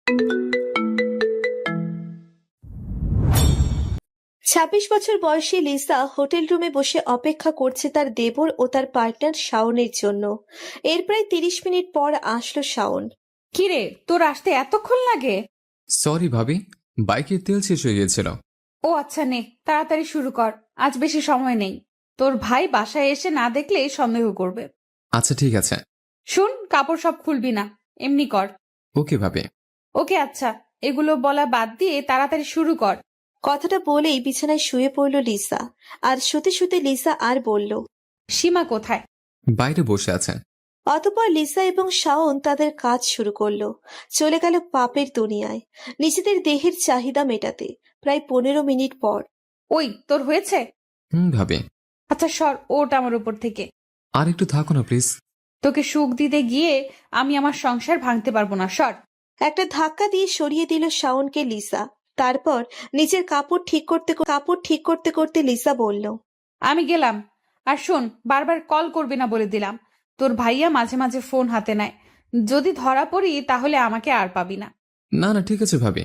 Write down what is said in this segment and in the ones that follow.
26 বছর বয়সী Lisa hotel রুমে বসে অপেক্ষা করছে তার দেবর ও তার পার্টনার শাওনের জন্য। এর প্রায় 30 মিনিট পর আসলো শাওন। কিরে, তোর আসতে এতক্ষণ লাগে? সরি ভাবি, বাইকের তেল শেষ হয়ে গিয়েছিল। ও আচ্ছা, নে তাড়াতাড়ি শুরু কর, আজ বেশি সময় নেই। তোর ভাই বাসায় এসে না দেখলে সন্দেহ করবে। আচ্ছা ঠিক আছে। শুন, কাপড় সব খুলবি না, এমনি কর। ওকে ভাবি। ওকে আচ্ছা, এগুলো বলা বাদ দিয়ে তাড়াতাড়ি শুরু কর। কথাটা বলেই বিছানায় শুয়ে পড়ল লিসা। আর শুতে শুতে লিসা আর বলল, সীমা কোথায়? বাইরে বসে আছেন। অতঃপর লিসা এবং শাওন তাদের কাজ শুরু করলো। চলে গেল পাপের দুনিয়ায়, নিজেদের দেহের চাহিদা মেটাতে। প্রায় 15 মিনিট পর, ওই তোর হয়েছে? ভাবি। আচ্ছা সর, ওট আমার উপর থেকে। আর একটু থাকো না প্লিজ। তোকে সুখ দিতে গিয়ে আমি আমার সংসার ভাঙতে পারবো না, সর। একটা ধাক্কা দিয়ে সরিয়ে দিল শাওনকে লিসা। তারপর নিজের কাপড় ঠিক করতে করতে লিসা বলল, আমি গেলাম। আর শোন, বারবার কল করবি না বলে দিলাম। তোর ভাইয়া মাঝে মাঝে ফোন হাতে নেয়, যদি ধরা পড়ি তাহলে আমাকে আর পাবি না। না না ঠিক আছে ভাবি,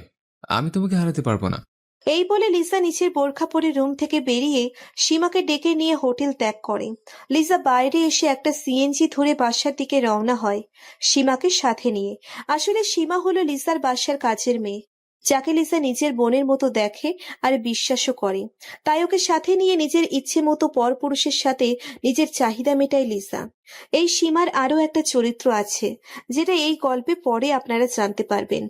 আমি তোমাকে হারাতে পারবো না। এই বলে লিসা নিচের বোরখা পরে রুম থেকে বেরিয়ে সীমাকে ডেকে নিয়ে হোটেল ত্যাগ করে। লিসা বাইরে এসে একটা সিএনজি ধরে বাসার দিকে রওনা হয় সীমাকে সাথে নিয়ে। আসলে সীমা হলো লিসার বাসার কাজের মেয়ে, যাকে লিসা নিজের বোনের মতো দেখে আর বিশ্বাসও করে। তাই ওকে সাথে নিয়ে নিজের ইচ্ছে মতো পরপুরুষের সাথে নিজের চাহিদা মেটায় লিসা। এই সীমার আরো একটা চরিত্র আছে, যেটা এই গল্পে পরে আপনারা জানতে পারবেন।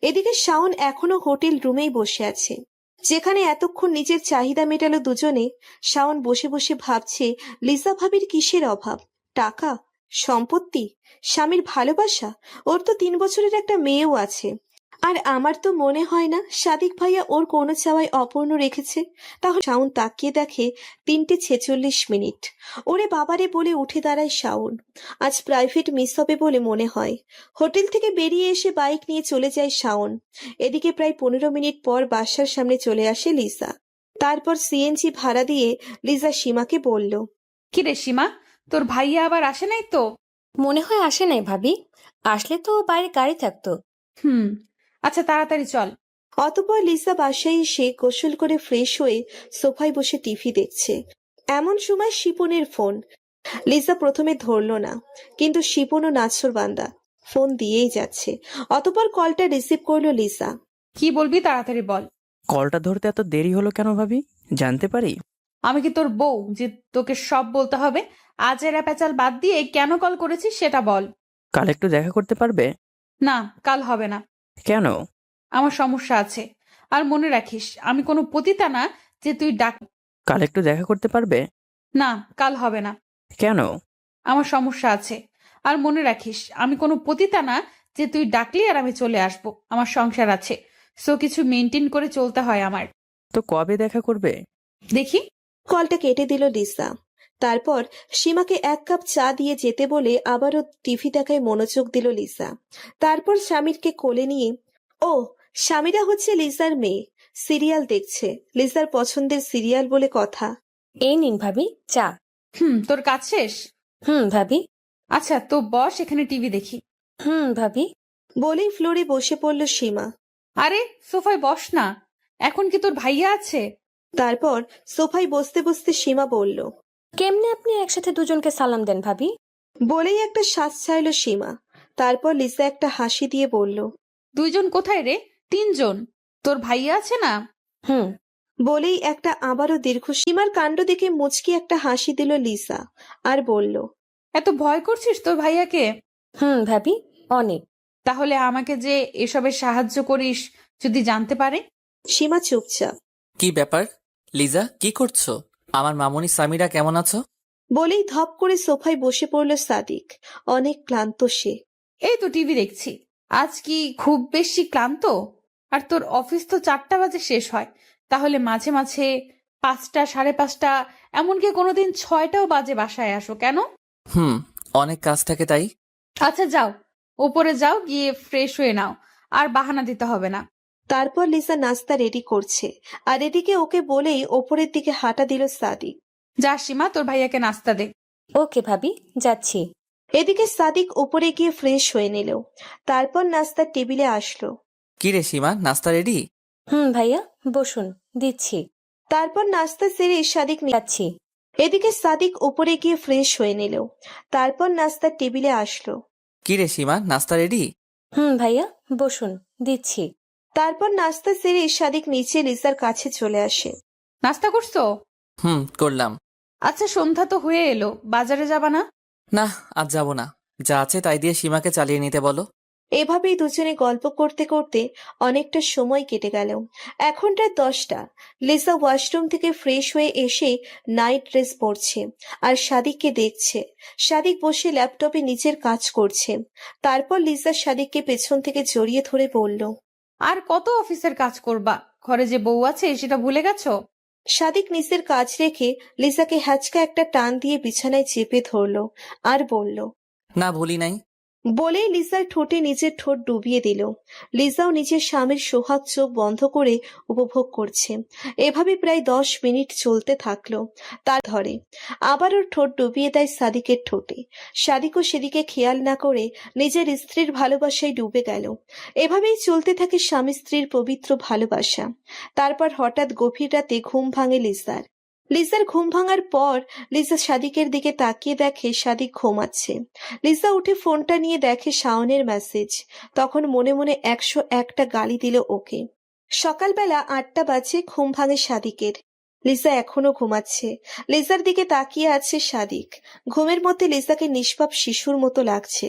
এদিকে শাওন এখনো হোটেল রুমেই বসে আছে, যেখানে এতক্ষণ নিজের চাহিদা মেটালো দুজনে। শাওন বসে বসে ভাবছে, লিসা ভাবির কিসের অভাব? টাকা, সম্পত্তি, স্বামীর ভালোবাসা? ওর তো 3 বছরের একটা মেয়েও আছে। আর আমার তো মনে হয় না সাদিক ভাইয়া ওর কোনো চাওয়াই অপূর্ণ রেখেছে। তাহলে শাওন তাকিয়ে দেখে 3:46। ওরে বাবারে বলে উঠে দাঁড়ায় শাওন। আজ প্রাইভেট মিস হবে বলে মনে হয়। হোটেল থেকে বেরিয়ে এসে বাইক নিয়ে চলে যায় শাওন। এদিকে প্রায় 15 মিনিট পর বাসার সামনে চলে আসে লিসা। তারপর সিএনজি ভাড়া দিয়ে লিসা সীমাকে বলল, কিরে সীমা, তোর ভাইয়া আবার আসে নাই তো? মনে হয় আসে নাই ভাবি, আসলে তো বাইরে গাড়ি থাকতো। হুম, আচ্ছা তাড়াতাড়ি চল। অতঃপর লিসা বাসায় এসে গোসল করে ফ্রেশ হয়ে সোফায় বসে টিভি দেখছে। এমন সময় শিপনের ফোন। লিসা প্রথমে ধরলো না, কিন্তু শিপনও নাছোড়বান্দা, ফোন দিয়েই যাচ্ছে। অতঃপর কলটা রিসিভ করলো লিসা। কি বলবি তাড়াতাড়ি বল। কলটা ধরতে এত দেরি হলো কেন ভাবি, জানতে পারি? আমি কি তোর বউ যে তোকে সব বলতে হবে? আজ এরা প্যাচাল বাদ দিয়ে কেন কল করেছিস সেটা বল। কাল একটু দেখা করতে পারবে? না, কাল হবে না। কেন? আমার সমস্যা আছে। আর মনে রাখিস, আমি কোনো পতিতা না যে তুই ডাক। কাল একটু দেখা করতে পারবে? না, কাল হবে না। কেন? আমার সমস্যা আছে। আর মনে রাখিস, আমি কোনো পতিতা না যে তুই ডাকলি আর আমি চলে আসবো। আমার সংসার আছে, সো কিছু মেনটেন করে চলতে হয় আমার। তো কবে দেখা করবে? দেখি। কলটা কেটে দিল লিসা। তারপর সীমাকে 1 কাপ চা দিয়ে যেতে বলে আবারও টিভি দেখায় মনোযোগ দিল লিসা। তারপর স্বামীরকে কোলে নিয়ে, ও স্বামীরা হচ্ছে লিসার মেয়ে, সিরিয়াল দেখছে। লিসার পছন্দের সিরিয়াল বলে কথা। এই নিন ভাবি চা। তোর কাজ শেষ? ভাবি। আচ্ছা তো বস, এখানে টিভি দেখি। ভাবি। বলেই ফ্লোরে বসে পড়ল সীমা। আরে সোফায় বস না, এখন কি তোর ভাইয়া আছে? তারপর সোফায় বসতে বসতে সীমা বলল, কেমনে আপনি একসাথে দুজনকে সালাম দেন ভাবি? বলেই একটা শ্বাস ছাড়ল সীমা। তারপর লিসা একটা হাসি দিয়ে বলল, দুইজন কোথায় রে? তিনজন। তোর ভাইয়া আছে না? হুম। বলেই একটা আবারও দীর্ঘ। সীমার কাণ্ড দেখে মুচকি একটা হাসি দিল লিসা আর বলল, এত ভয় করছিস তোর ভাইয়াকে? ভাবি, অনেক। তাহলে আমাকে যে এসবে সাহায্য করিস যদি জানতে পারে? সীমা চুপচাপ। কি ব্যাপার লিজা, কি করছো? আমার মামুনি সামিরা কেমন আছো? বলেই ধপ করে সোফায় বসে পড়ল সাদিক। অনেক ক্লান্ত সে। এই তো টিভি দেখছি। আজ কি খুব বেশি ক্লান্ত? আর তোর অফিস তো 4টা বাজে শেষ হয়, তাহলে মাঝে মাঝে 5টা, 5:30, এমনকি কোনোদিন 6টাও বাজে বাসায় আসো কেন? অনেক কাজ থাকে তাই। আচ্ছা যাও, ওপরে যাও, গিয়ে ফ্রেশ হয়ে নাও। আর বাহানা দিতে হবে না। তারপর লিসা নাস্তা রেডি করছে, আর এদিকে ওকে বলেই ওপরের দিকে হাঁটা দিল সাদিক। যা সীমা, তোর ভাইয়াকে নাস্তা দে। ওকে ভাবি, যাচ্ছি। এদিকে সাদিক উপরে গিয়ে ফ্রেশ হয়ে নিল। তারপর নাস্তার টেবিলে আসলো। কি রে সীমা, নাস্তা রেডি? ভাইয়া, বসুন, দিচ্ছি। তারপর নাস্তা সেরে সাদিক যাচ্ছি। এদিকে সাদিক উপরে গিয়ে ফ্রেশ হয়ে নিল। তারপর নাস্তার টেবিলে আসলো। কি রে সীমা, নাস্তা রেডি? ভাইয়া, বসুন, দিচ্ছি। তারপর নাস্তা সেরে সাদিক নিচে লিসার কাছে চলে আসে। নাস্তা করছো? করলাম। আচ্ছা, সন্ধ্যা তো হয়ে এলো, বাজারে যাবা না? না, আজ যাব না। যা আছে তাই দিয়ে সীমাকে চালিয়ে নিতে বলো। এভাবেই দুজনে গল্প করতে করতে অনেকটা সময় কেটে গেল। এখন রাত 10টা। লিসা ওয়াশরুম থেকে ফ্রেশ হয়ে এসে নাইট ড্রেস পরছে আর সাদিককে দেখছে। সাদিক বসে ল্যাপটপে নিজের কাজ করছে। তারপর লিসা সাদিককে পেছন থেকে জড়িয়ে ধরে বলল, আর কত অফিসের কাজ করবা? ঘরে যে বউ আছে সেটা ভুলে গেছো? সাদিক নিজের কাজ রেখে লিসাকে হ্যাচকা একটা টান দিয়ে বিছানায় চেপে ধরল আর বলল, না, ভুলি নাই। বলেই লিসার ঠোঁটে নিজের ঠোঁট ডুবিয়ে দিল। লিসাও নিজের স্বামীর সোহাগ চোখ বন্ধ করে উপভোগ করছে। এভাবে প্রায় 10 মিনিট চলতে থাকলো। তার ধরে আবার ওর ঠোঁট ডুবিয়ে দেয় সাদিকের ঠোঁটে। সাদিকও সেদিকে খেয়াল না করে নিজের স্ত্রীর ভালোবাসায় ডুবে গেল। এভাবেই চলতে থাকে স্বামী স্ত্রীর পবিত্র ভালোবাসা। তারপর হঠাৎ গভীর রাতে ঘুম ভাঙে লিসার। লিসার ঘুম ভাঙার পর লিসা সাদিকের দিকে তাকিয়ে দেখে সাদিক ঘুমাচ্ছে। লিসা উঠে ফোনটা নিয়ে দেখে শাওনের মেসেজ। তখন মনে মনে 101টা গালি দিল ওকে। সকালবেলা 8টা বাজে, ঘুম ভাঙে সাদিকের। লিসা এখনো ঘুমাচ্ছে। লিসার দিকে তাকিয়ে আছে সাদিক। ঘুমের মধ্যে লিসাকে নিষ্পাপ শিশুর মতো লাগছে।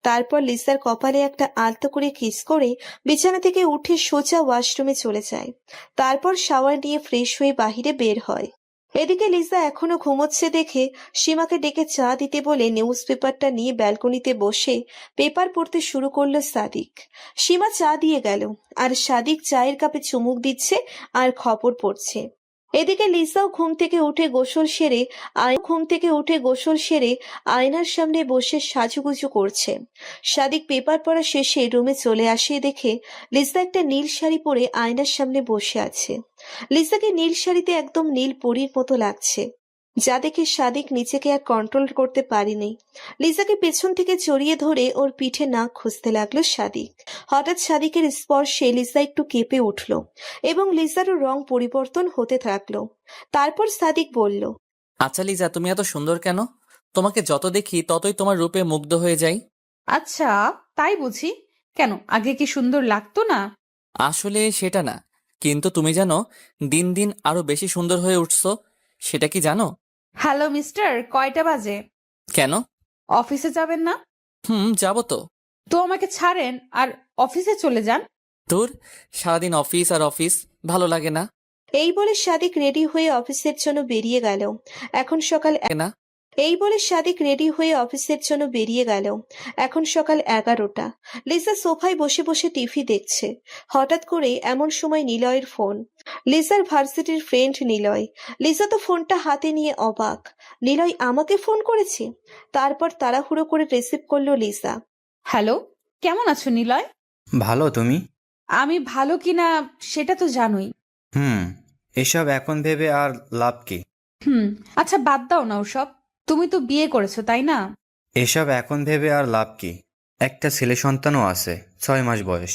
তারপর লিসার কপালে একটা আলতো করে কিস করে বিছানা থেকে উঠে সোজা ওয়াশরুমে চলে যায়। তারপর শাওয়ার নিয়ে ফ্রেশ হয়ে বাহিরে বের হয়। এদিকে লিসা এখনো ঘুমোচ্ছে দেখে সীমাকে ডেকে চা দিতে বলে নিউজ পেপারটা নিয়ে ব্যালকনিতে বসে পেপার পড়তে শুরু করলো সাদিক। সীমা চা দিয়ে গেল আর সাদিক চায়ের কাপে চুমুক দিচ্ছে আর খবর পড়ছে। এদিকে লিসাও ঘুম থেকে উঠে গোসল সেরে আয়নার সামনে বসে সাজুগুজু করছে। সাদিক পেপার পড়া শেষে রুমে চলে আসে দেখে লিসা একটা নীল শাড়ি পরে আয়নার সামনে বসে আছে। লিসাকে নীল শাড়িতে একদম নীল পরীর মতো লাগছে, যা দেখে সাদিক নিজেকে আর কন্ট্রোল করতে পারেনি। লিসাকে পেছন থেকে জড়িয়ে ধরে ওর পিঠে নাক খুঁজতে লাগলো সাদিক। হঠাৎ সাদিকের স্পর্শে লিসা একটু কেঁপে উঠল এবং লিসারও রং পরিবর্তন হতে থাকলো। তারপর সাদিক বলল, আচ্ছা লিজা, তুমি এত সুন্দর কেন? তোমাকে যত দেখি ততই তোমার রূপে মুগ্ধ হয়ে যাই। আচ্ছা, তাই বুঝি? কেন, আগে কি সুন্দর লাগতো না? আসলে সেটা না, কিন্তু তুমি জানো দিন দিন আরো বেশি সুন্দর হয়ে উঠছো। সেটা কি জানো? হ্যালো মিস্টার, কয়টা বাজে? কেন? অফিসে যাবেন না? যাবো তো। তো আমাকে ছাড়েন আর অফিসে চলে যান। তোর সারাদিন অফিস আর অফিস, ভালো লাগে না? এই বলে সাদিক রেডি হয়ে অফিসের জন্য বেরিয়ে গেল। এখন সকাল না। এই বলে সাদিক রেডি হয়ে অফিসের জন্য বেরিয়ে গেল। এখন সকাল 11টা। লিসা সোফায় বসে বসে টিভি দেখছে। হঠাৎ করে এমন সময় নিলয়ের ফোন। লিসার ভার্সিটির ফ্রেন্ড নিলয়। লিসা তো ফোনটা হাতে নিয়ে অবাক। নিলয় আমাকে ফোন করেছে। তারপর তাড়াহুড়ো করে রিসিভ করলো লিসা। হ্যালো, কেমন আছো নিলয়? ভালো, তুমি? আমি ভালো কিনা সেটা তো জানোই। এসব এখন ভেবে আর লাভ কি? আচ্ছা, বাদ দাও না ওসব। তুমি তো বিয়ে করেছো, তাই না? এসব এখন ভেবে আর লাভ কি? একটা ছেলে সন্তানও আছে, 6 মাস বয়স।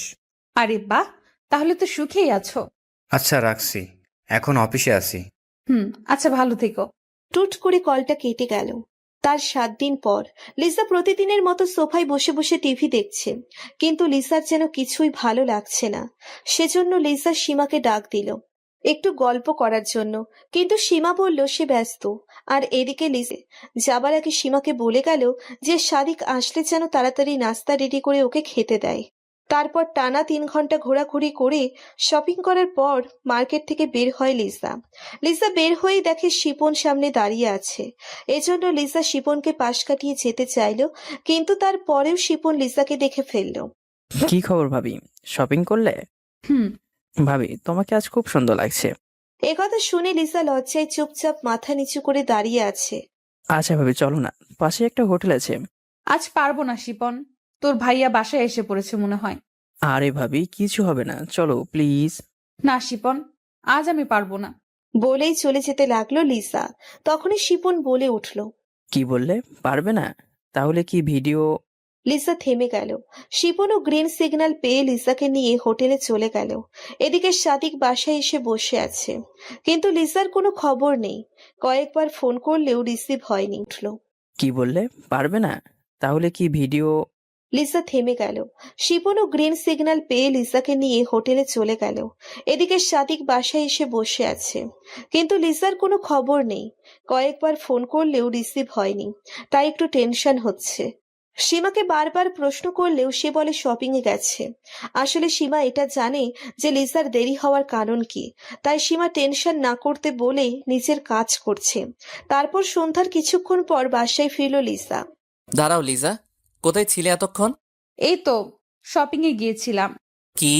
আরে বাহ, তাহলে তো সুখেই আছো। আচ্ছা, রাখছি, এখন অফিসে আছি। আচ্ছা, ভালো থেকো। টুট করে কলটা কেটে গেল। তার 7 দিন পর লিসা প্রতিদিনের মতো সোফায় বসে বসে টিভি দেখছে, কিন্তু লিসার যেন কিছুই ভালো লাগছে না। সেজন্য লিসা সীমাকে ডাক দিল একটু গল্প করার জন্য, কিন্তু সীমা বলল সে ব্যস্ত। আর এদিকে লিসা যাবার আগে সীমাকে বলে গেল যে সাদিক আসলে যেন তাড়াতাড়ি নাস্তা রেডি করে ওকে খেতে দেয়। তারপর টানা 3 ঘন্টা ঘোরাঘুরি করে শপিং করার পর মার্কেট থেকে বের হয় লিসা। লিসা বের হয়ে দেখে শিপন সামনে দাঁড়িয়ে আছে। এজন্য লিসা শিপনকে পাশ কাটিয়ে যেতে চাইল, কিন্তু তারপরেও শিপন লিসাকে দেখে ফেলল। কি খবর ভাবি, শপিং করলে? হুম ভাবি, তোমাকে আজ খুব সুন্দর লাগছে। একথা শুনে লিসা লজ্জায় চুপচাপ মাথা নিচু করে দাঁড়িয়ে আছে। আচ্ছা ভাবি, চলো না, পাশে একটা হোটেল আছে। আজ পারবো না শিপন, তোর ভাইয়া বাসায় এসে পড়েছে মনে হয়। আরে ভাবি, কিছু হবে না, চলো প্লিজ। না শিপন, আজ আমি পারবো না। বলেই চলে যেতে লাগলো লিসা। তখনই শিপন বলে উঠল, কি বললে, পারবে না? তাহলে কি ভিডিও? লিসা থেমে গেল। শিপনও গ্রিন সিগন্যাল পেয়ে লিসাকে নিয়ে হোটেলে চলে গেল। এদিকে সাদিক বাসায় এসে বসে আছে, কিন্তু লিসার কোনো খবর নেই। কয়েকবার ফোন করলেও রিসিভ হয়নি। উঠলো। কি বললে? পারবে না? তাহলে কি ভিডিও? লিসা থেমে গেল। শিপনও গ্রিন সিগন্যাল পেয়ে লিসাকে নিয়ে হোটেলে চলে গেল। এদিকে সাদিক বাসায় এসে বসে আছে, কিন্তু লিসার কোনো খবর নেই। কয়েকবার ফোন করলেও রিসিভ হয়নি, তাই একটু টেনশন হচ্ছে। সীমাকে বারবার প্রশ্ন করলেও সে বলে শপিং এ গেছে। আসলে সীমা এটা জানে যে লিসার দেরি হওয়ার কারণ কি, তাই সীমা টেনশন না করতে বলে নিজের কাজ করছে। তারপর সন্ধ্যার কিছুক্ষণ পর বাসায় ফিরল লিসা। দাঁড়াও লিজা, কোথায় ছিলে এতক্ষণ? এই তো শপিং এ গিয়েছিলাম। কি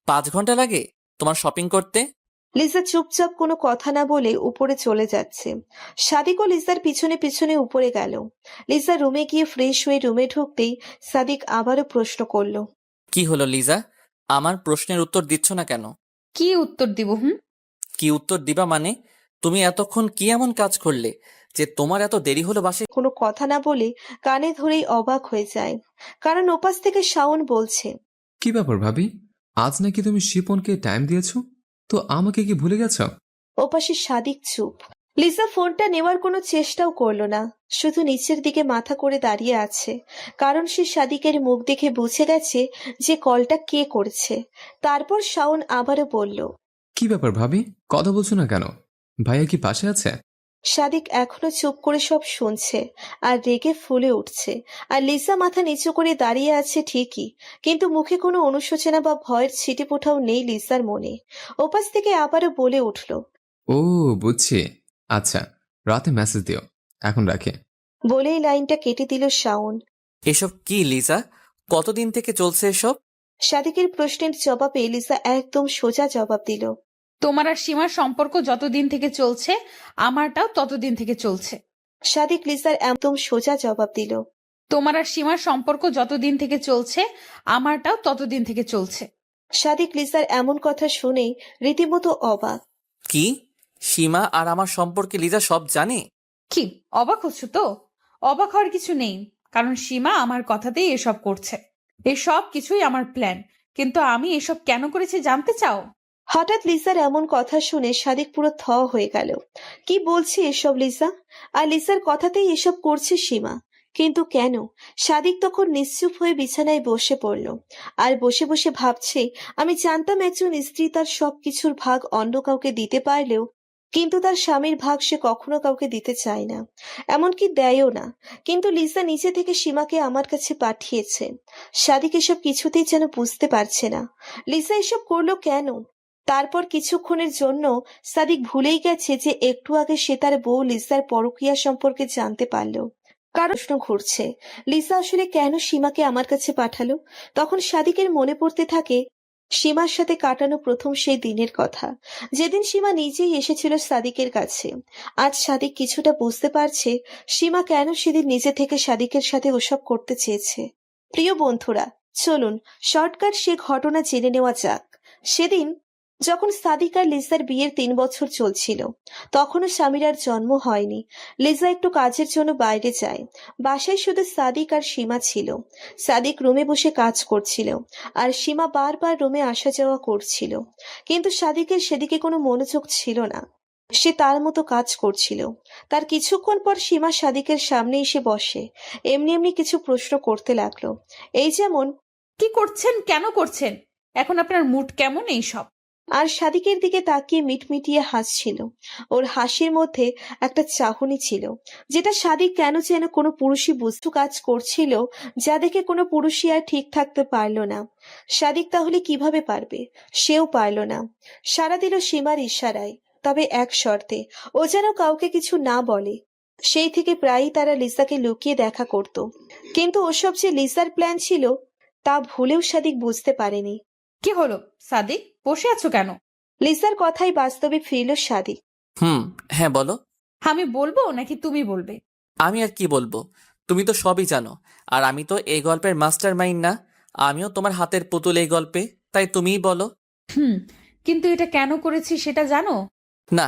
5 ঘন্টা লাগে তোমার শপিং করতে? লিসা চুপচাপ কোনো কথা না বলে উপরে চলে যাচ্ছে। সাদিকও লিসার পিছনে পিছনে উপরে গেল। লিসা রুমে গিয়ে ফ্রেশ হয়ে রুমে ঢুকতেই সাদিক আবারও প্রশ্ন করলো। কি হলো লিজা, আমার প্রশ্নের উত্তর দিচ্ছ না কেন? কি উত্তর দিব? কি উত্তর দিবা মানে? তুমি এতক্ষণ কি এমন কাজ করলে যে তোমার এত দেরি হলো বাসে? কোনো কথা না বলে কানে ধরেই অবাক হয়ে যায়, কারণ ওপাশ থেকে শাওন বলছে। কি ব্যাপার ভাবি, আজ নাকি তুমি শিপনকে টাইম দিয়েছো, তো আমাকে কি ভুলে গেছ? ওপাশে সাদিক চুপ। লিসা ফোনটা নেওয়ার কোনো চেষ্টাও করলো না, শুধু নিচের দিকে মাথা করে দাঁড়িয়ে আছে, কারণ সে সাদিকের মুখ দেখে বুঝে গেছে যে কলটা কে করেছে। তারপর শাওন আবারও বলল। কি ব্যাপার ভাবি, কথা বলছো না কেন? ভাইয়া কি পাশে আছে? সাদিক এখনো চুপ করে সব শুনছে আর রেগে ফুলে উঠছে। আর লিসা মাথা নিচু করে দাঁড়িয়ে আছে ঠিকই, কিন্তু মুখে কোনো অনুশোচনা বা ভয়ের ছিটেফোঁটাও নেই লিসার মনে। ওপাশ থেকে আবারও বলে উঠল। ও বুঝছি, আচ্ছা রাতে মেসেজ দিও, এখন রাখি। বলেই লাইনটা কেটে দিল শাওন। এসব কি লিজা, কতদিন থেকে চলছে এসব? সাদিকের প্রশ্নের জবাবে লিসা একদম সোজা জবাব দিল। তোমার আর সীমার সম্পর্ক যতদিন থেকে চলছে, আমারটাও ততদিন থেকে চলছে। সাদিক লিসার একদম সোজা জবাব দিল। তোমার আর সীমার সম্পর্ক যতদিন থেকে চলছে, আমারটাও ততদিন থেকে চলছে। সাদিক লিসার এমন কথা শুনেই রীতিমতো অবাক। কি, সীমা আর আমার সম্পর্কে লিজা সব জানে? কি অবাক হচ্ছ তো? অবাক হওয়ার কিছু নেই, কারণ সীমা আমার কথাতেই এসব করছে। এসব কিছুই আমার প্ল্যান, কিন্তু আমি এসব কেন করেছি জানতে চাও? হঠাৎ লিসার এমন কথা শুনে সাদিক পুরো থ হয়ে গেল। কি বলছে এসব লিসা? আর লিসার কথাতেই এসব করছে সীমা, কিন্তু কেন? সাদিক তখন নিশ্চুপ হয়ে বিছানায় বসে পড়ল আর বসে বসে ভাবছে, আমি জানতাম একজন স্ত্রী তার সবকিছুর ভাগ অন্য কাউকে দিতে পারলেও, কিন্তু তার স্বামীর ভাগ সে কখনো কাউকে দিতে চায় না, এমনকি দেয়ও না। কিন্তু লিসা নিচে থেকে সীমাকে আমার কাছে পাঠিয়েছে। সাদিক এসব কিছুতেই যেন বুঝতে পারছে না লিসা এসব করলো কেন। তারপর কিছুক্ষণের জন্য সাদিক ভুলেই গেছে যে একটু আগে সে তার বউ লিসার পরকীয়া সম্পর্কে জানতে পারল। কারণ প্রশ্ন ঘুরছে, লিসা আসলে কেন সীমাকে আমার কাছে পাঠালো? তখন সাদিকের মনে পড়তে থাকে সীমার সাথে কাটানো প্রথম সেই দিনের কথা, যেদিন সীমা নিজেই এসেছিল সাদিকের কাছে। আজ সাদিক কিছুটা বুঝতে পারছে সীমা কেন সেদিন নিজে থেকে সাদিকের সাথে ওসব করতে চেয়েছে। প্রিয় বন্ধুরা, চলুন শর্টকাট সে ঘটনা জেনে নেওয়া যাক। সেদিন যখন সাদিক আর লিসার বিয়ের 3 বছর চলছিল, তখনও স্বামীর আর জন্ম হয়নি। লিজা একটু কাজের জন্য বাইরে যায়। বাসায় শুধু সাদিক আর সীমা ছিল। সাদিক রুমে বসে কাজ করছিল আর সীমা বারবার রুমে আসা যাওয়া করছিল, কিন্তু সাদিকের সেদিকে কোনো মনোযোগ ছিল না। সে তার মতো কাজ করছিল। তার কিছুক্ষণ পর সীমা সাদিকের সামনে এসে বসে এমনি এমনি কিছু প্রশ্ন করতে লাগলো। এই যেমন, কি করছেন, কেন করছেন, এখন আপনার মুড কেমন, এইসব। আর সাদিকের দিকে তাকিয়ে মিটমিটিয়ে হাসছিল। ওর হাসির মধ্যে একটা চাহনি ছিল, যেটা সাদিক কেন যেন কোনো পুরুষই বুঝতে কাজ করছিল, যা দেখে কোনো পুরুষই আর ঠিক থাকতে পারল না। সাদিক তাহলে কিভাবে পারবে? সেও পারল না। সাড়া দিল সীমার ইশারায়, তবে এক শর্তে, ও যেন কাউকে কিছু না বলে। সেই থেকে প্রায়ই তারা লিসাকে লুকিয়ে দেখা করত, কিন্তু ওসব যে লিসার প্ল্যান ছিল তা ভুলেও সাদিক বুঝতে পারেনি। কি হলো সাদিক, বসে আছো কেন? লিসার কথাই বাস্তবে ফিরল সাদিক। হ্যাঁ বলো। আমি বলবো নাকি তুমি বলবে? আমি আর কি বলবো, তুমি তো সবই জানো। আর আমি তো এই গল্পের মাস্টার মাইন্ড না, আমিও তোমার হাতের পুতুল এই গল্পে, তাই তুমিই বলো। কিন্তু এটা কেন করেছি সেটা জানো? না,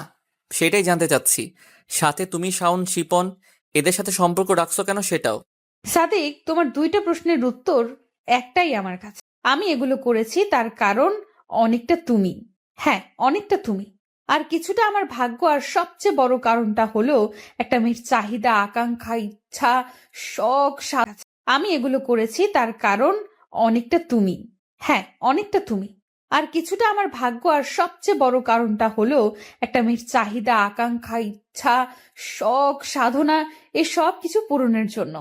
সেটাই জানতে চাচ্ছি। সাথে তুমি শাওন, শিপন, এদের সাথে সম্পর্ক রাখছো কেন সেটাও। সাদিক, তোমার দুইটা প্রশ্নের উত্তর একটাই আমার কাছে। আমি এগুলো করেছি তার কারণ অনেকটা তুমি। হ্যাঁ, অনেকটা তুমি। আর কিছুটা আমার ভাগ্য, আর সবচেয়ে বড় কারণটা হলো একটা মেয়ের চাহিদা, আকাঙ্ক্ষা, ইচ্ছা, শখ, সাধ। আমি এগুলো করেছি তার কারণ অনেকটা তুমি। হ্যাঁ, অনেকটা তুমি। আর কিছুটা আমার ভাগ্য, আর সবচেয়ে বড় কারণটা হলো একটা মেয়ের চাহিদা, আকাঙ্ক্ষা, ইচ্ছা, শখ, সাধনা, এই সব কিছু পূরণের জন্য।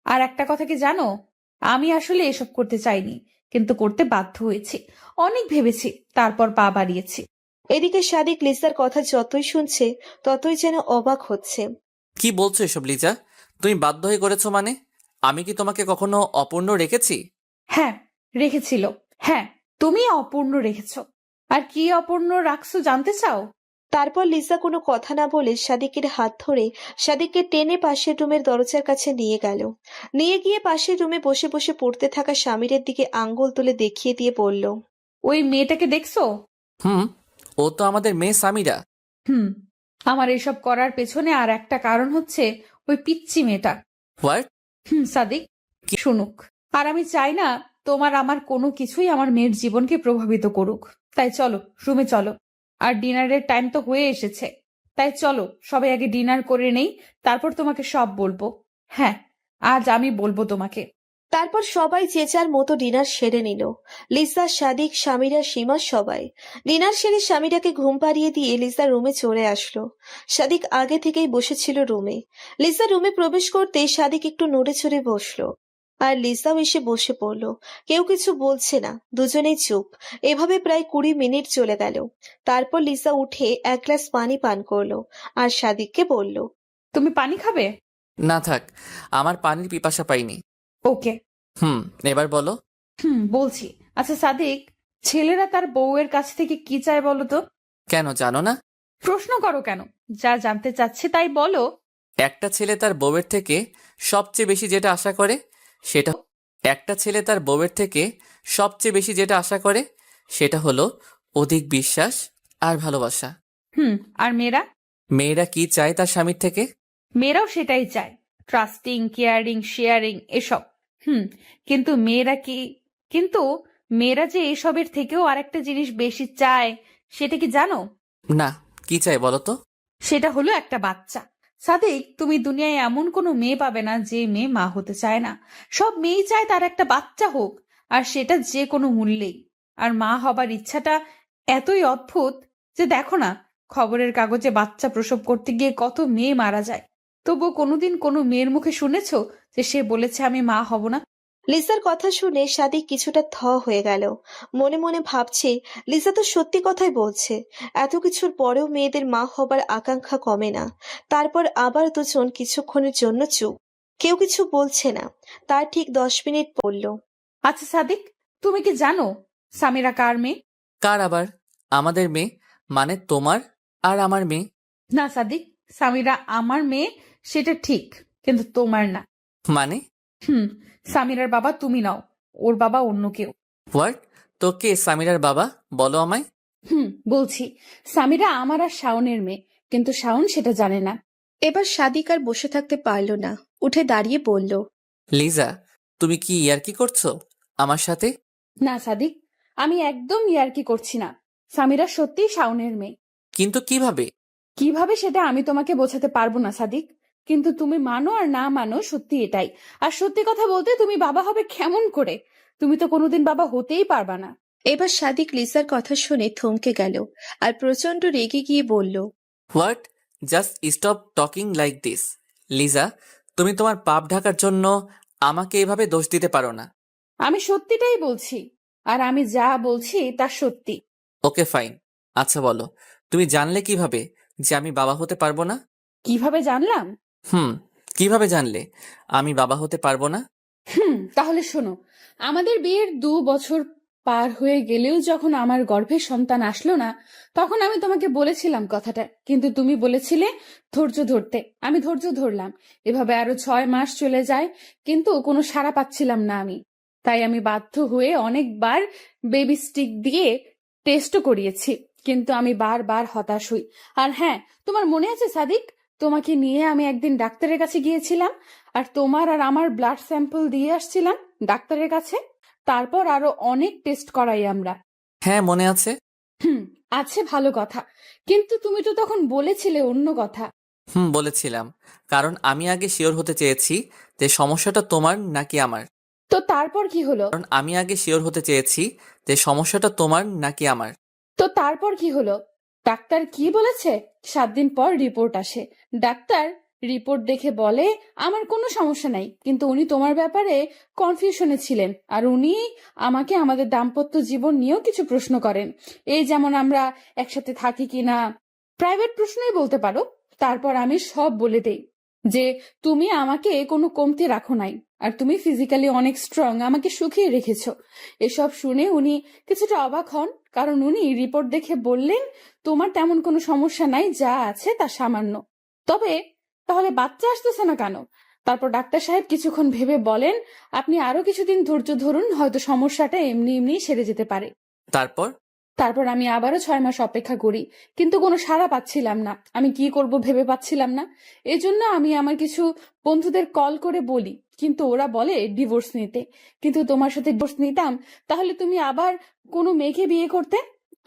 আর একটা কথা কি জানো, আমি আসলে এসব করতে চাইনি, কিন্তু করতে বাধ্য হয়েছি। অনেক ভেবেছি, তারপর পা বাড়িয়েছি। এদিকে সাদিক লিসার কথা যতই শুনছে ততই যেন অবাক হচ্ছে। কি বলছো এসব লিজা? তুমি বাধ্য হয়ে করেছো মানে? আমি কি তোমাকে কখনো অপূর্ণ রেখেছি? হ্যাঁ, রেখেছিল। হ্যাঁ, তুমি অপূর্ণ রেখেছ। আর কি অপূর্ণ রাখছো জানতে চাও? তারপর লিসা কোনো কথা না বলে সাদিকের হাত ধরে সাদিককে টেনে পাশের রুমের দরজার কাছে নিয়ে গেল। নিয়ে গিয়ে পাশের রুমে বসে বসে পড়তে থাকা স্বামীরের দিকে আঙ্গুল তুলে দেখিয়ে দিয়ে বলল, ওই মেয়েটাকে দেখছো? হুম, ও তো আমাদের মেয়ে সামিরা। হুম, আমার এসব করার পেছনে আর একটা কারণ হচ্ছে ওই পিচ্চি মেয়েটা। হোয়াট? সাদিক কি? শুনুক। আর আমি চাই না তোমার আমার কোনো কিছুই আমার মেয়ের জীবনকে প্রভাবিত করুক। তাই চলো, রুমে চলো। আর ডিনারের টাইম তো হয়ে এসেছে, তাই চলো সবাই আগে ডিনার করে নেই, তারপর তোমাকে সব বলবো। হ্যাঁ, আজ আমি বলবো তোমাকে। তারপর সবাই যে যার মতো ডিনার সেরে নিল। লিসা, সাদিক, স্বামীরা, সীমা সবাই ডিনার সেরে স্বামীরাকে ঘুম পাড়িয়ে দিয়ে লিসা রুমে চলে আসলো। সাদিক আগে থেকেই বসেছিল রুমে। লিসা রুমে প্রবেশ করতেই সাদিক একটু নড়ে চড়ে বসলো, আর লিসাও এসে বসে পড়লো। কেউ কিছু বলছে না, দুজনেই চুপ। এভাবে প্রায় 20 মিনিট চলে গেল। তারপর লিসা উঠে এক গ্লাস পানি পান করলো, আর সাদিককে বলল, তুমি পানি খাবে? না থাক, আমার পানির পিপাসা পাইনি। ওকে। হুম, এবার বলো। বলছি। আচ্ছা সাদিক, ছেলেরা তার বউয়ের কাছ থেকে কি চায় বলো তো? কেন জানো না? প্রশ্ন করো কেন? যা জানতে চাচ্ছে তাই বলো। একটা ছেলে তার বউয়ের থেকে সবচেয়ে বেশি যেটা আশা করে সেটা একটা ছেলে তার বউয়ের থেকে সবচেয়ে বেশি যেটা আশা করে সেটা হলো অধিক বিশ্বাস আর ভালোবাসা। আর মেয়েরা? মেয়েরা কি চায় তার স্বামীর থেকে? মেয়েরাও সেটাই চায়, ট্রাস্টিং, কেয়ারিং, শেয়ারিং, এসব। কিন্তু মেয়েরা যে এসবের থেকেও আরেকটা জিনিস বেশি চায়, সেটা কি জানো? না, কি চায় বলো তো? সেটা হলো একটা বাচ্চা। সাদিক, তুমি দুনিয়ায় এমন কোনো মেয়ে পাবে না যে মেয়ে মা হতে চায় না। সব মেয়েই চায় তার একটা বাচ্চা হোক, আর সেটা যে কোনো মূল্যেই। আর মা হবার ইচ্ছাটা এতই অদ্ভুত যে দেখো না, খবরের কাগজে বাচ্চা প্রসব করতে গিয়ে কত মেয়ে মারা যায়। তবুও কোনোদিন কোনো মেয়ের মুখে শুনেছো যে সে বলেছে আমি মা হব না? লিসার কথা শুনে সাদিক কিছুটা থ হয়ে গেল। মনে মনে ভাবছে, লিসা তো সত্যি কথাই বলছে। এত কিছুর পরেও মেয়েদের মা হবার আকাঙ্ক্ষা কমে না। তারপর আবার দুজন কিছুক্ষণের জন্য চুপ, কেউ কিছু বলছে না। তার ঠিক 10 মিনিট পড়ল। আচ্ছা সাদিক, তুমি কি জানো সামিরা কার মেয়ে? কার আবার? আমাদের মেয়ে, মানে তোমার আর আমার মেয়ে। না সাদিক, সামিরা আমার মেয়ে সেটা ঠিক, কিন্তু তোমার না। মানে? সামিরার বাবা তুমি নাও, ওর বাবা অন্য কেউ। হোয়াট? তো কে সামিরার বাবা, বলো আমায়। বলছি, সামিরা আমার আর শাওনের মেয়ে, কিন্তু শাওন সেটা জানে না। এবার সাদিক আর বসে থাকতে পারল না, উঠে দাঁড়িয়ে বলল, লিজা, তুমি কি ইয়ার্কি করছো আমার সাথে? না সাদিক, আমি একদম ইয়ার্কি করছি না। সামিরা সত্যিই শাওনের মেয়ে। কিন্তু কিভাবে? কিভাবে সেটা আমি তোমাকে বোঝাতে পারবো না সাদিক, কিন্তু তুমি মানো আর না মানো সত্যি এটাই। আর সত্যি কথা বলতে, তুমি বাবা হবে কেমন করে? তুমি তো কোনোদিন বাবা হতেই পারবা না। এবার সাদিক লিসার কথা শুনে থমকে গেল, আর প্রচন্ড রেগে গিয়ে বলল, what? Just stop talking like this. Liza, তুমি তোমার পাপ ঢাকার জন্য আমাকে এভাবে দোষ দিতে পারো না। আমি সত্যিটাই বলছি, আর আমি যা বলছি তা সত্যি। Okay fine. আচ্ছা বলো, তুমি জানলে কিভাবে যে আমি বাবা হতে পারবো না? কিভাবে জানলাম? কিভাবে জানলে আমি বাবা হতে পারবো না? তাহলে শোনো, আমাদের বিয়ের 2 বছর পার হয়ে গেলেও যখন আমার গর্ভে সন্তান আসলো না, তখন আমি তোমাকে বলেছিলাম কথাটা, কিন্তু তুমি বলেছিলে ধৈর্য ধরতে। আমি ধৈর্য ধরলাম। এভাবে আরো 6 মাস চলে যায়, কিন্তু কোনো সাড়া পাচ্ছিলাম না আমি। তাই আমি বাধ্য হয়ে অনেকবার বেবি স্টিক দিয়ে টেস্টও করিয়েছি, কিন্তু আমি বারবার হতাশ হই। আর হ্যাঁ, তোমার মনে আছে সাদিক, তোমাকে নিয়ে আমি একদিন ডাক্তারের কাছে গিয়েছিলাম, আর তোমার আর আমার ব্লাড স্যাম্পল দিয়ে আসছিলাম ডাক্তারের কাছে। তারপর আরো অনেক টেস্ট করাই আমরা। হ্যাঁ, মনে আছে। হুম, আছে, ভালো কথা। কিন্তু তুমি তো তখন বলেছিলে অন্য কথা। বলেছিলাম, কারণ আমি আগে শিওর হতে চেয়েছি যে সমস্যাটা তোমার নাকি আমার। তো তারপর কি হলো? কারণ আমি আগে শিওর হতে চেয়েছি যে সমস্যাটা তোমার নাকি আমার। তো তারপর কি হলো? ডাক্তার কি বলেছে? 7 দিন পর রিপোর্ট আসে। ডাক্তার রিপোর্ট দেখে বলে আমার কোনো সমস্যা নাই, কিন্তু উনি তোমার ব্যাপারে কনফিউশনে ছিলেন, আর উনি আমাকে আমাদের দাম্পত্য জীবন নিয়েও কিছু প্রশ্ন করেন। এই যেমন আমরা একসাথে থাকি কিনা, প্রাইভেট প্রশ্নই বলতে পারো। তারপর আমি সব বলে দেই যে তুমি আমাকে কোনো কমতি রাখো নাই, আর তুমি ফিজিক্যালি অনেক স্ট্রং, আমাকে সুখিয়ে রেখেছো। এসব শুনে উনি কিছুটা অবাক হন, কারণ উনি রিপোর্ট দেখে বললেন তোমার তেমন কোনো সমস্যা নাই, যা আছে তা সামান্য। তবে তাহলে বাচ্চা আসতেছে না কেন? তারপর ডাক্তার সাহেব কিছুক্ষণ ভেবে বলেন আপনি আরো কিছুদিন ধৈর্য ধরুন, হয়তো সমস্যাটা এমনি এমনি সেরে যেতে পারে। তারপর তারপর আমি আবারও 6 মাস অপেক্ষা করি, কিন্তু কোনো সাড়া পাচ্ছিলাম না। আমি কি করব ভেবে পাচ্ছিলাম না। এজন্য আমি আমার কিছু বন্ধুদের কল করে বলি, কিন্তু ওরা বলে ডিভোর্স নিতে। কিন্তু তোমার সাথে ডিভোর্স নিতাম, তাহলে তুমি আবার কোনো মেয়েকে বিয়ে করতে,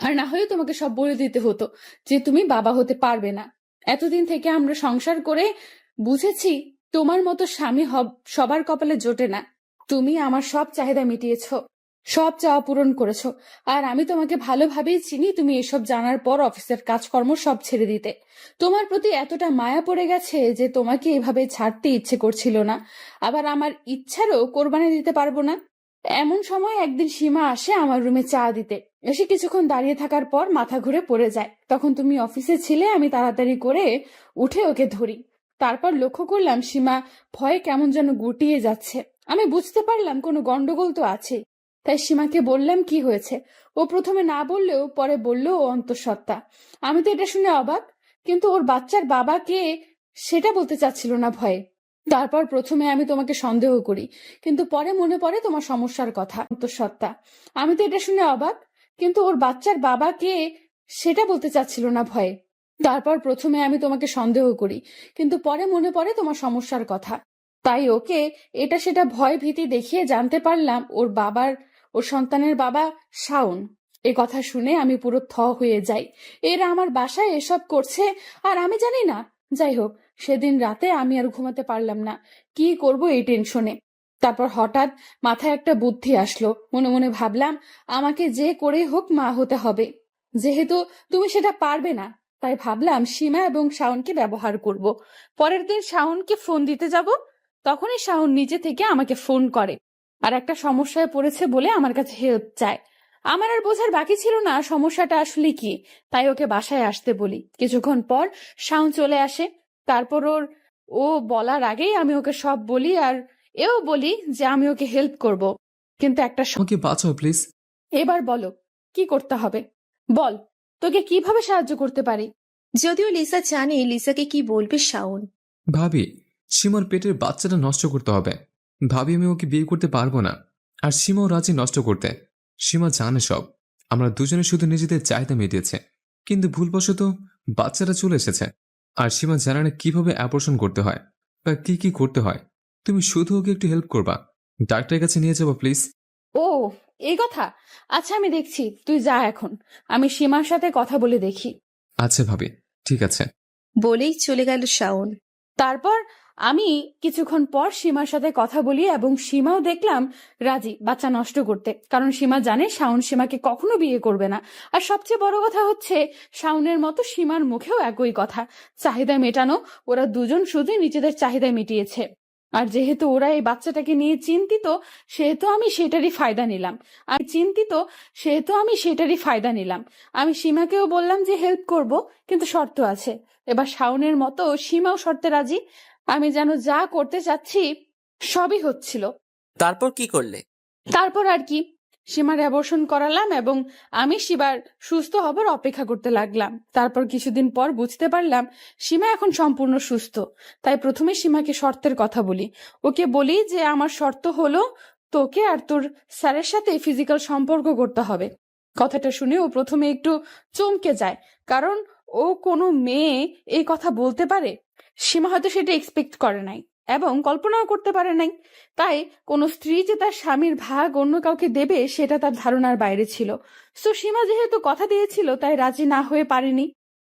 আর না হলে তোমাকে সব বলে দিতে হতো যে তুমি বাবা হতে পারবে না। এতদিন থেকে আমরা সংসার করে বুঝেছি তোমার মতো স্বামী সবার কপালে জোটে না। তুমি আমার সব চাহিদা মিটিয়েছো, সব চাওয়া পূরণ করেছো, আর আমি তোমাকে ভালোভাবেই চিনি। তুমি এসব জানার পর অফিসের কাজকর্ম সব ছেড়ে দিতে। তোমার প্রতি এতটা মায়া পড়ে গেছে যে তোমাকে এভাবে ছাড়তে ইচ্ছে করছিল না, আবার আমার ইচ্ছারও কোরবানি দিতে পারবো না। এমন সময় একদিন সীমা আসে আমার রুমে চা দিতে। এসে কিছুক্ষণ দাঁড়িয়ে থাকার পর মাথা ঘুরে পড়ে যায়। তখন তুমি অফিসে ছিলে। আমি তাড়াতাড়ি করে উঠে ওকে ধরি। তারপর লক্ষ্য করলাম সীমা ভয়ে কেমন যেন গুটিয়ে যাচ্ছে। আমি বুঝতে পারলাম কোনো গন্ডগোল তো আছে। তাই সীমাকে বললাম কি হয়েছে। ও প্রথমে না বললেও পরে বলল ও অন্তঃসত্ত্বা। আমি তো এটা শুনে অবাক, কিন্তু ওর বাচ্চার বাবা কে সেটা বলতে চাচ্ছিল না ভয়ে। তারপর প্রথমে আমি তোমাকে সন্দেহ করি, কিন্তু পরে মনে পড়ে তোমার সমস্যার কথা। অন্তঃসত্ত্বা। আমি তো এটা শুনে অবাক, কিন্তু ওর বাচ্চার বাবা কে সেটা বলতে চাচ্ছিল না ভয়ে। তারপর প্রথমে আমি তোমাকে সন্দেহ করি, কিন্তু পরে মনে পড়ে তোমার সমস্যার কথা। তাই ওকে এটা সেটা ভয় ভীতি দেখিয়ে জানতে পারলাম ওর সন্তানের বাবা শাওন। এ কথা শুনে আমি পুরো থ হয়ে যাই। এরা আমার বাসায় এসব করছে আর আমি জানি না। যাই হোক, সেদিন রাতে আমি আর ঘুমাতে পারলাম না, কি করব এই টেনশনে। তারপর হঠাৎ মাথায় একটা বুদ্ধি আসলো। মনে মনে ভাবলাম আমাকে যে করে হোক মা হতে হবে। যেহেতু তুমি সেটা পারবে না, তাই ভাবলাম সীমা এবং শাওনকে ব্যবহার করব। পরের দিন শাওনকে ফোন দিতে যাব, তখনই শাওন নিজে থেকে আমাকে ফোন করে আর একটা সমস্যায় পড়েছে বলে আমার কাছে হেল্প চায়। আমার আর বোঝার বাকি ছিল না সমস্যাটা আসলে কি, তাই ওকে বাসায় আসতে বলি। কিছুক্ষণ পর শাওন চলে আসে। তারপর ও বলার আগেই আমি ওকে সব বলি, আর এও বলি যে আমি ওকে হেল্প করব। কিন্তু একটা আমাকে বাঁচাও প্লিজ। এবার বলো কি করতে হবে, বল তোকে কিভাবে সাহায্য করতে পারি। যদিও লিসা জানে লিসাকে কি বলবে শাওন। ভাবি, সীমার পেটের বাচ্চাটা নষ্ট করতে হবে। ভাবি আমি ওকে বিয়ে করতে পারবো না, আর সীমাও রাজি নষ্ট করতে। সীমা জানে সব। আমরা দুজনে শুধু নিজেদের চাহিদা মিটিয়েছে, কিন্তু ভুলবশত বাচ্চাটা চলে এসেছে। আর সীমা জানে না কিভাবে অ্যাবর্শন করতে হয় বা কি কি করতে হয়। তুমি শুধু ওকে একটু হেল্প করবা, ডাক্তারের কাছে নিয়ে যাবো প্লিজ। ও, এই কথা। আচ্ছা আমি দেখছি, তুই যা এখন, আমি সীমার সাথে কথা বলে দেখি। আচ্ছা ভাবি, ঠিক আছে। বলেই চলে গেল শাওন। তারপর আমি কিছুক্ষণ পর সীমার সাথে কথা বলি এবং সীমাও দেখলাম রাজি বাচ্চা নষ্ট করতে, কারণ সীমা জানে শাওন সীমাকে কখনো বিয়ে করবে না। আর সবচেয়ে বড় কথা হচ্ছে শাওনের মতো সীমার মুখেও একই কথা, চাহিদা মেটানো। ওরা দুজন শুধু নিজেদের চাহিদা মিটিয়েছে। আর যেহেতু ওরা এই বাচ্চাটাকে নিয়ে চিন্তিত, সেহেতু আমি সেটারই ফায়দা নিলাম। আমি সীমাকেও বললাম যে হেল্প করব, কিন্তু শর্ত আছে। এবার শাওনের মতো সীমাও শর্তে রাজি। আমি যেন যা করতে চাচ্ছি সবই হচ্ছিল। তারপর কি করলে? তারপর আর কি, সীমার অ্যাবর্শন করালাম এবং আমি সীমার সুস্থ হবার অপেক্ষা করতে লাগলাম। তারপর কিছুদিন পর বুঝতে পারলাম সীমা এখন সম্পূর্ণ সুস্থ। তাই প্রথমে সীমাকে শর্তের কথা বলি। ওকে বলি যে আমার শর্ত হলো তোকে আর তোর স্যারের সাথে ফিজিক্যাল সম্পর্ক করতে হবে। কথাটা শুনে ও প্রথমে একটু চমকে যায়, কারণ ও কোনো মেয়ে এই কথা বলতে পারে। সীমা হয়তো সেটা এক্সপেক্ট করে নাই। এবং কল্পনাও করতে পারে নাই। তাই কোনো স্ত্রী যে তার স্বামীর ভাগ অন্য কাউকে দেবে সেটা তার ধারণার বাইরে ছিল। সো সীমা যেহেতু কথা দিয়েছিল তাই রাজি না হয়ে পারেনি,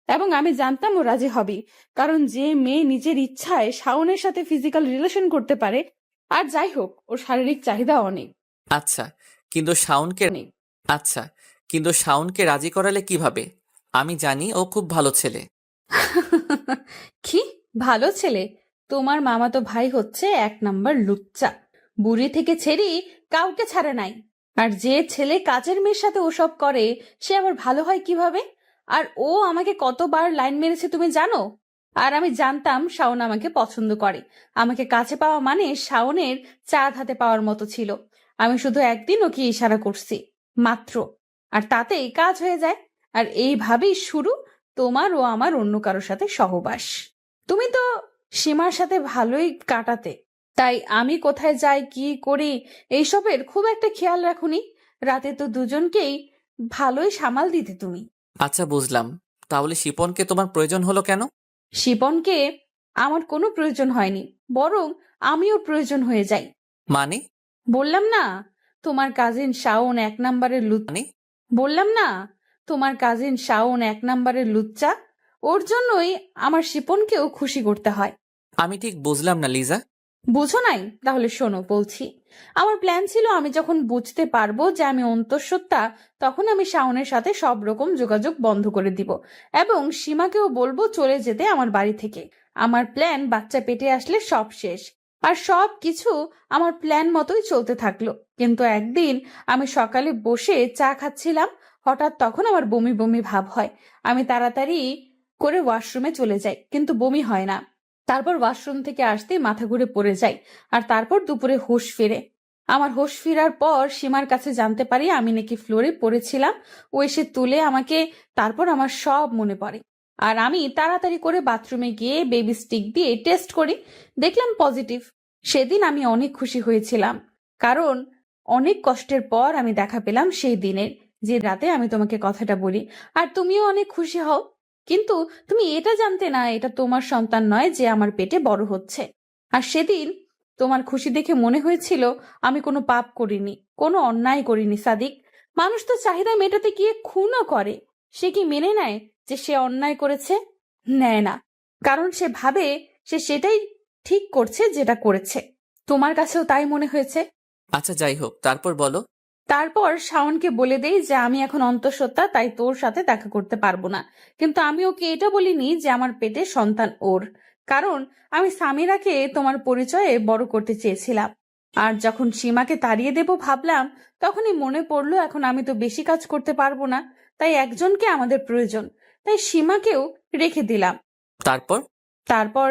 এবং আমি জানতাম ও রাজি হবে, কারণ যে মেয়ে নিজের ইচ্ছায় শাওনের সাথে ফিজিক্যাল রিলেশন করতে পারে, আর যাই হোক ওর শারীরিক চাহিদা অনেক আচ্ছা কিন্তু শাওনকে অনেক আচ্ছা কিন্তু শাওনকে রাজি করালে কিভাবে? আমি জানি ও খুব ভালো ছেলে। কি ভালো ছেলে? তোমার মামাতো ভাই হচ্ছে 1 নাম্বার লুচ্চা, বুড়ি থেকে ছেড়ি কাউকে ছাড়ে নাই। আর যে ছেলে কাজের মেয়ের সাথে ওসব করে সে আবার ভালো হয় কিভাবে? আর ও আমাকে কতবার লাইন মেরেছে তুমি জানো? আর আমি জানতাম শাওন আমাকে পছন্দ করে। আমাকে কাছে পাওয়া মানে শাওনের চাঁদ হাতে পাওয়ার মতো ছিল। আমি শুধু একদিন ওকে ইশারা করছি মাত্র, আর তাতেই কাজ হয়ে যায়। আর এইভাবেই শুরু তোমার ও আমার অন্য কারোর সাথে সহবাস। তুমি তো সীমার সাথে ভালোই কাটাতে, তাই আমি কোথায় যাই কি করি এইসবের খুব একটা খেয়াল রাখুনি। রাতে তো দুজনকেই ভালোই সামাল দিতে তুমি। আচ্ছা বুঝলাম, তাহলে শিপনকে তোমার প্রয়োজন হলো কেন? শিপনকে আমার কোনো প্রয়োজন হয়নি, বরং আমিও প্রয়োজন হয়ে যাই। মানে? বললাম না তোমার কাজিন শাওন 1 নাম্বারের মানে বললাম না তোমার কাজিন শাওন 1 নাম্বারের লুচ্চা, ওর জন্যই আমার শিপনকেও খুশি করতে হয়। আমি ঠিক বুঝলাম না লিজা। বুঝো নাই? তাহলে শোনো বলছি। আমার প্ল্যান ছিল আমি যখন বুঝতে পারবো যে আমি অন্তঃসত্ত্বা তখন আমি শাওনের সাথে সব রকম যোগাযোগ বন্ধ করে দিব এবং সীমাকেও বলবো চলে যেতে আমার বাড়ি থেকে। আমার প্ল্যান বাচ্চা পেটে আসলে সব শেষ, আর সব কিছু আমার প্ল্যান মতোই চলতে থাকলো। কিন্তু একদিন আমি সকালে বসে চা খাচ্ছিলাম, হঠাৎ তখন আমার বমি বমি ভাব হয়। আমি তাড়াতাড়ি করে ওয়াশরুমে চলে যাই, কিন্তু বমি হয় না। তারপর ওয়াশরুম থেকে আসতেই মাথা ঘুরে পড়ে যাই, আর তারপর দুপুরে হুঁশ ফিরে। আমার হুঁশ ফেরার পর সীমার কাছে জানতে পারি আমি নাকি ফ্লোরে পড়েছিলাম। ও এসে তুলে আমাকে, তারপর আমার সব মনে পড়ে। আর আমি তাড়াতাড়ি করে বাথরুমে গিয়ে বেবি স্টিক দিয়ে টেস্ট করি, দেখলাম পজিটিভ। সেদিন আমি অনেক খুশি হয়েছিলাম, কারণ অনেক কষ্টের পর আমি দেখা পেলাম সেই দিনের, যে রাতে আমি তোমাকে কথাটা বলি। আর তুমিও অনেক খুশি হও, কিন্তু তুমি এটা জানতে না এটা তোমার সন্তান নয় যে আমার পেটে বড় হচ্ছে। আর সেদিন তোমার খুশি দেখে মনে হয়েছিল আমি কোনো পাপ করিনি, কোনো অন্যায় করিনি সাদিক। মানুষ তো চাহিদা মেটাতে গিয়ে খুনও করে। সে কি মেনে নেয় যে সে অন্যায় করেছে? নেয় না, কারণ সে ভাবে সে সেটাই ঠিক করছে যেটা করেছে। তোমার কাছেও তাই মনে হয়েছে? আচ্ছা যাই হোক, তারপর বলো। তারপর শাওনকে বলে দেই যে আমি এখন অন্তঃসত্ত্বা, তাই তোর সাথে দেখা করতে পারবো না। কিন্তু আমি ওকে এটা বলিনি যে আমার পেটে সন্তান ওর, কারণ আমি সামিরাকে তোমার পরিচয়ে বড় করতে চেয়েছিলাম। আর যখন সীমাকে তাড়িয়ে দেব ভাবলাম, তখনই মনে পড়লো এখন আমি তো বেশি কাজ করতে পারবো না, তাই একজনকে আমাদের প্রয়োজন, তাই সীমাকেও রেখে দিলাম। তারপর? তারপর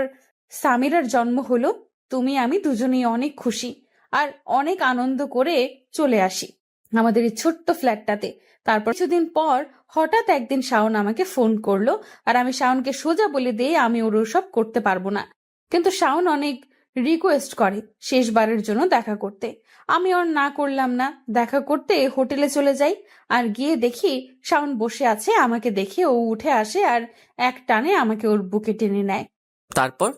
সামিরার জন্ম হলো। তুমি আমি দুজনেই অনেক খুশি আর অনেক আনন্দ করে চলে আসি আমাদের এই ছোট্ট ফ্ল্যাটটাতে। তারপর কিছুদিন পর হঠাৎ একদিন শাওন আমাকে ফোন করলো, আর আমি শাওনকে সোজা বলে দিয়ে আমি ওর সব করতে পারবো না। কিন্তু শাওন অনেক রিকোয়েস্ট করে শেষবারের জন্য দেখা করতে। আমি ওর না করলাম না। দেখা করতে হোটেলে চলে যাই, আর গিয়ে দেখি শাওন বসে আছে। আমাকে দেখে ও উঠে আসে আর এক টানে আমাকে ওর বুকে টেনে নেয়। তারপর?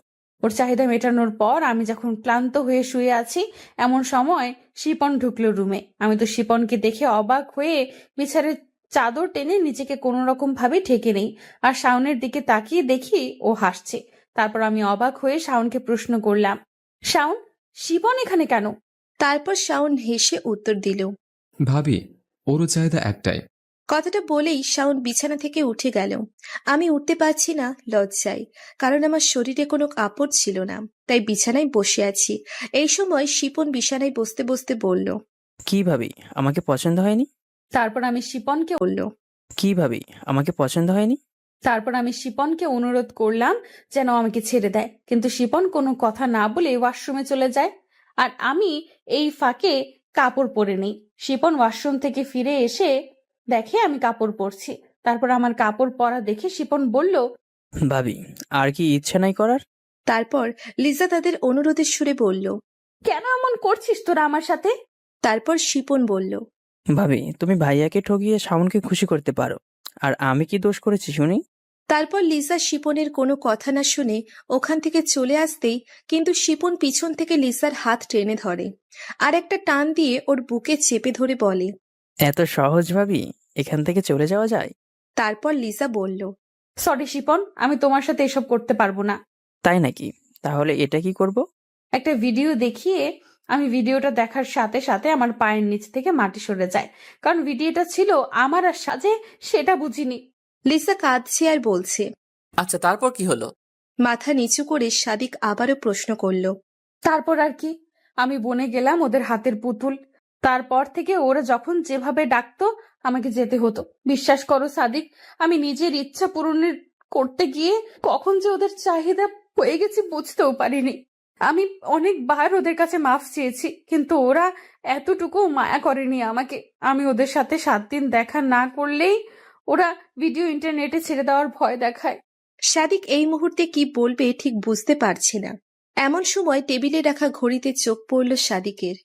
ওর চাহিদা মেটানোর পর আমি যখন ক্লান্ত হয়ে শুয়ে আছি, এমন সময় শিপন ঢুকলো রুমে। আমি তো শিপনকে দেখে অবাক হয়ে বিছানার চাদর টেনে নিজেকে কোনো রকম ভাবে ঢেকে নেই, আর শাওনের দিকে তাকিয়ে দেখি ও হাসছে। তারপর আমি অবাক হয়ে শাওনকে প্রশ্ন করলাম, শাওন, শিপন এখানে কেন? তারপর শাওন হেসে উত্তর দিল, ভাবি, ওরও চাহিদা একটাই। কথাটা বলেই শাওন বিছানা থেকে উঠে গেল। আমি উঠতে পারছি না লজ্জায়, কারণ আমার শরীরে কোনো কাপড় ছিল না, তাই বিছানায় বসে আছি। এই সময় শিপন বিছানায় বসতে বসতে বলল, কি ভাবি, আমাকে পছন্দ হয়নি? তারপর আমি শিপনকে কি ভাবি, আমাকে পছন্দ হয়নি? অনুরোধ করলাম যেন আমাকে ছেড়ে দেয়, কিন্তু শিপন কোনো কথা না বলে ওয়াশরুমে চলে যায়। আর আমি এই ফাঁকে কাপড় পরে নেই। শিপন ওয়াশরুম থেকে ফিরে এসে দেখে আমি কাপড় পরছি। তারপর আমার কাপড় পরা দেখে শিপন বলল, ভাবি, আর কি ইচ্ছা নাই করার? তারপর লিজা তাদের অনুরোধের সুরে বলল। কেন এমন করছিস তোরা আমার সাথে? তারপর শিপন বলল, ভাবি, তুমি ভাইয়াকে ঠকিয়ে শাওনকে খুশি করতে পারো, আর আমি কি দোষ করেছি শুনি? তারপর লিসা শিপনের কোনো কথা না শুনে ওখান থেকে চলে আসতেই কিন্তু শিপন পিছন থেকে লিসার হাত টেনে ধরে আর একটা টান দিয়ে ওর বুকে চেপে ধরে বলে। এত সহজ ভাবি এখান থেকে চলে যাওয়া যায়? তারপর লিসা বলল, সরি শিপন, আমি তোমার সাথে এসব করতে পারবো না। তাই নাকি? তাহলে এটা কি করব? একটা ভিডিও দেখিয়ে আমি ভিডিওটা দেখার সাথে সাথে আমার পায়ের নিচ থেকে মাটি সরে যায়, কারণ ভিডিওটা ছিল আমার আর সাজে, সেটা বুঝিনি। লিসা কাঁদছে আর বলছে। আচ্ছা, তারপর কি হলো? মাথা নিচু করে সাদিক আবারও প্রশ্ন করল। তারপর আর কি, আমি বনে গেলাম ওদের হাতের পুতুল। তারপর থেকে ওরা যখন যেভাবে ডাকতো আমাকে যেতে হতো। বিশ্বাস করো সাদিক, আমি নিজের ইচ্ছা পূরণের করতে গিয়ে কখন যে ওদের চাহিদা হয়ে গেছে বুঝতেও পারিনি। আমি অনেকবার ওদের কাছে মাফ চেয়েছি, কিন্তু ওরা এতটুকু মায়া করেনি আমাকে। আমি ওদের সাথে 7 দিন দেখা না করলেই ওরা ভিডিও ইন্টারনেটে ছেড়ে দেওয়ার ভয় দেখায়। সাদিক এই মুহূর্তে কি বলবে ঠিক বুঝতে পারছে না। এমন সময় টেবিলে রাখা ঘড়িতে চোখ পড়ল সাদিকের।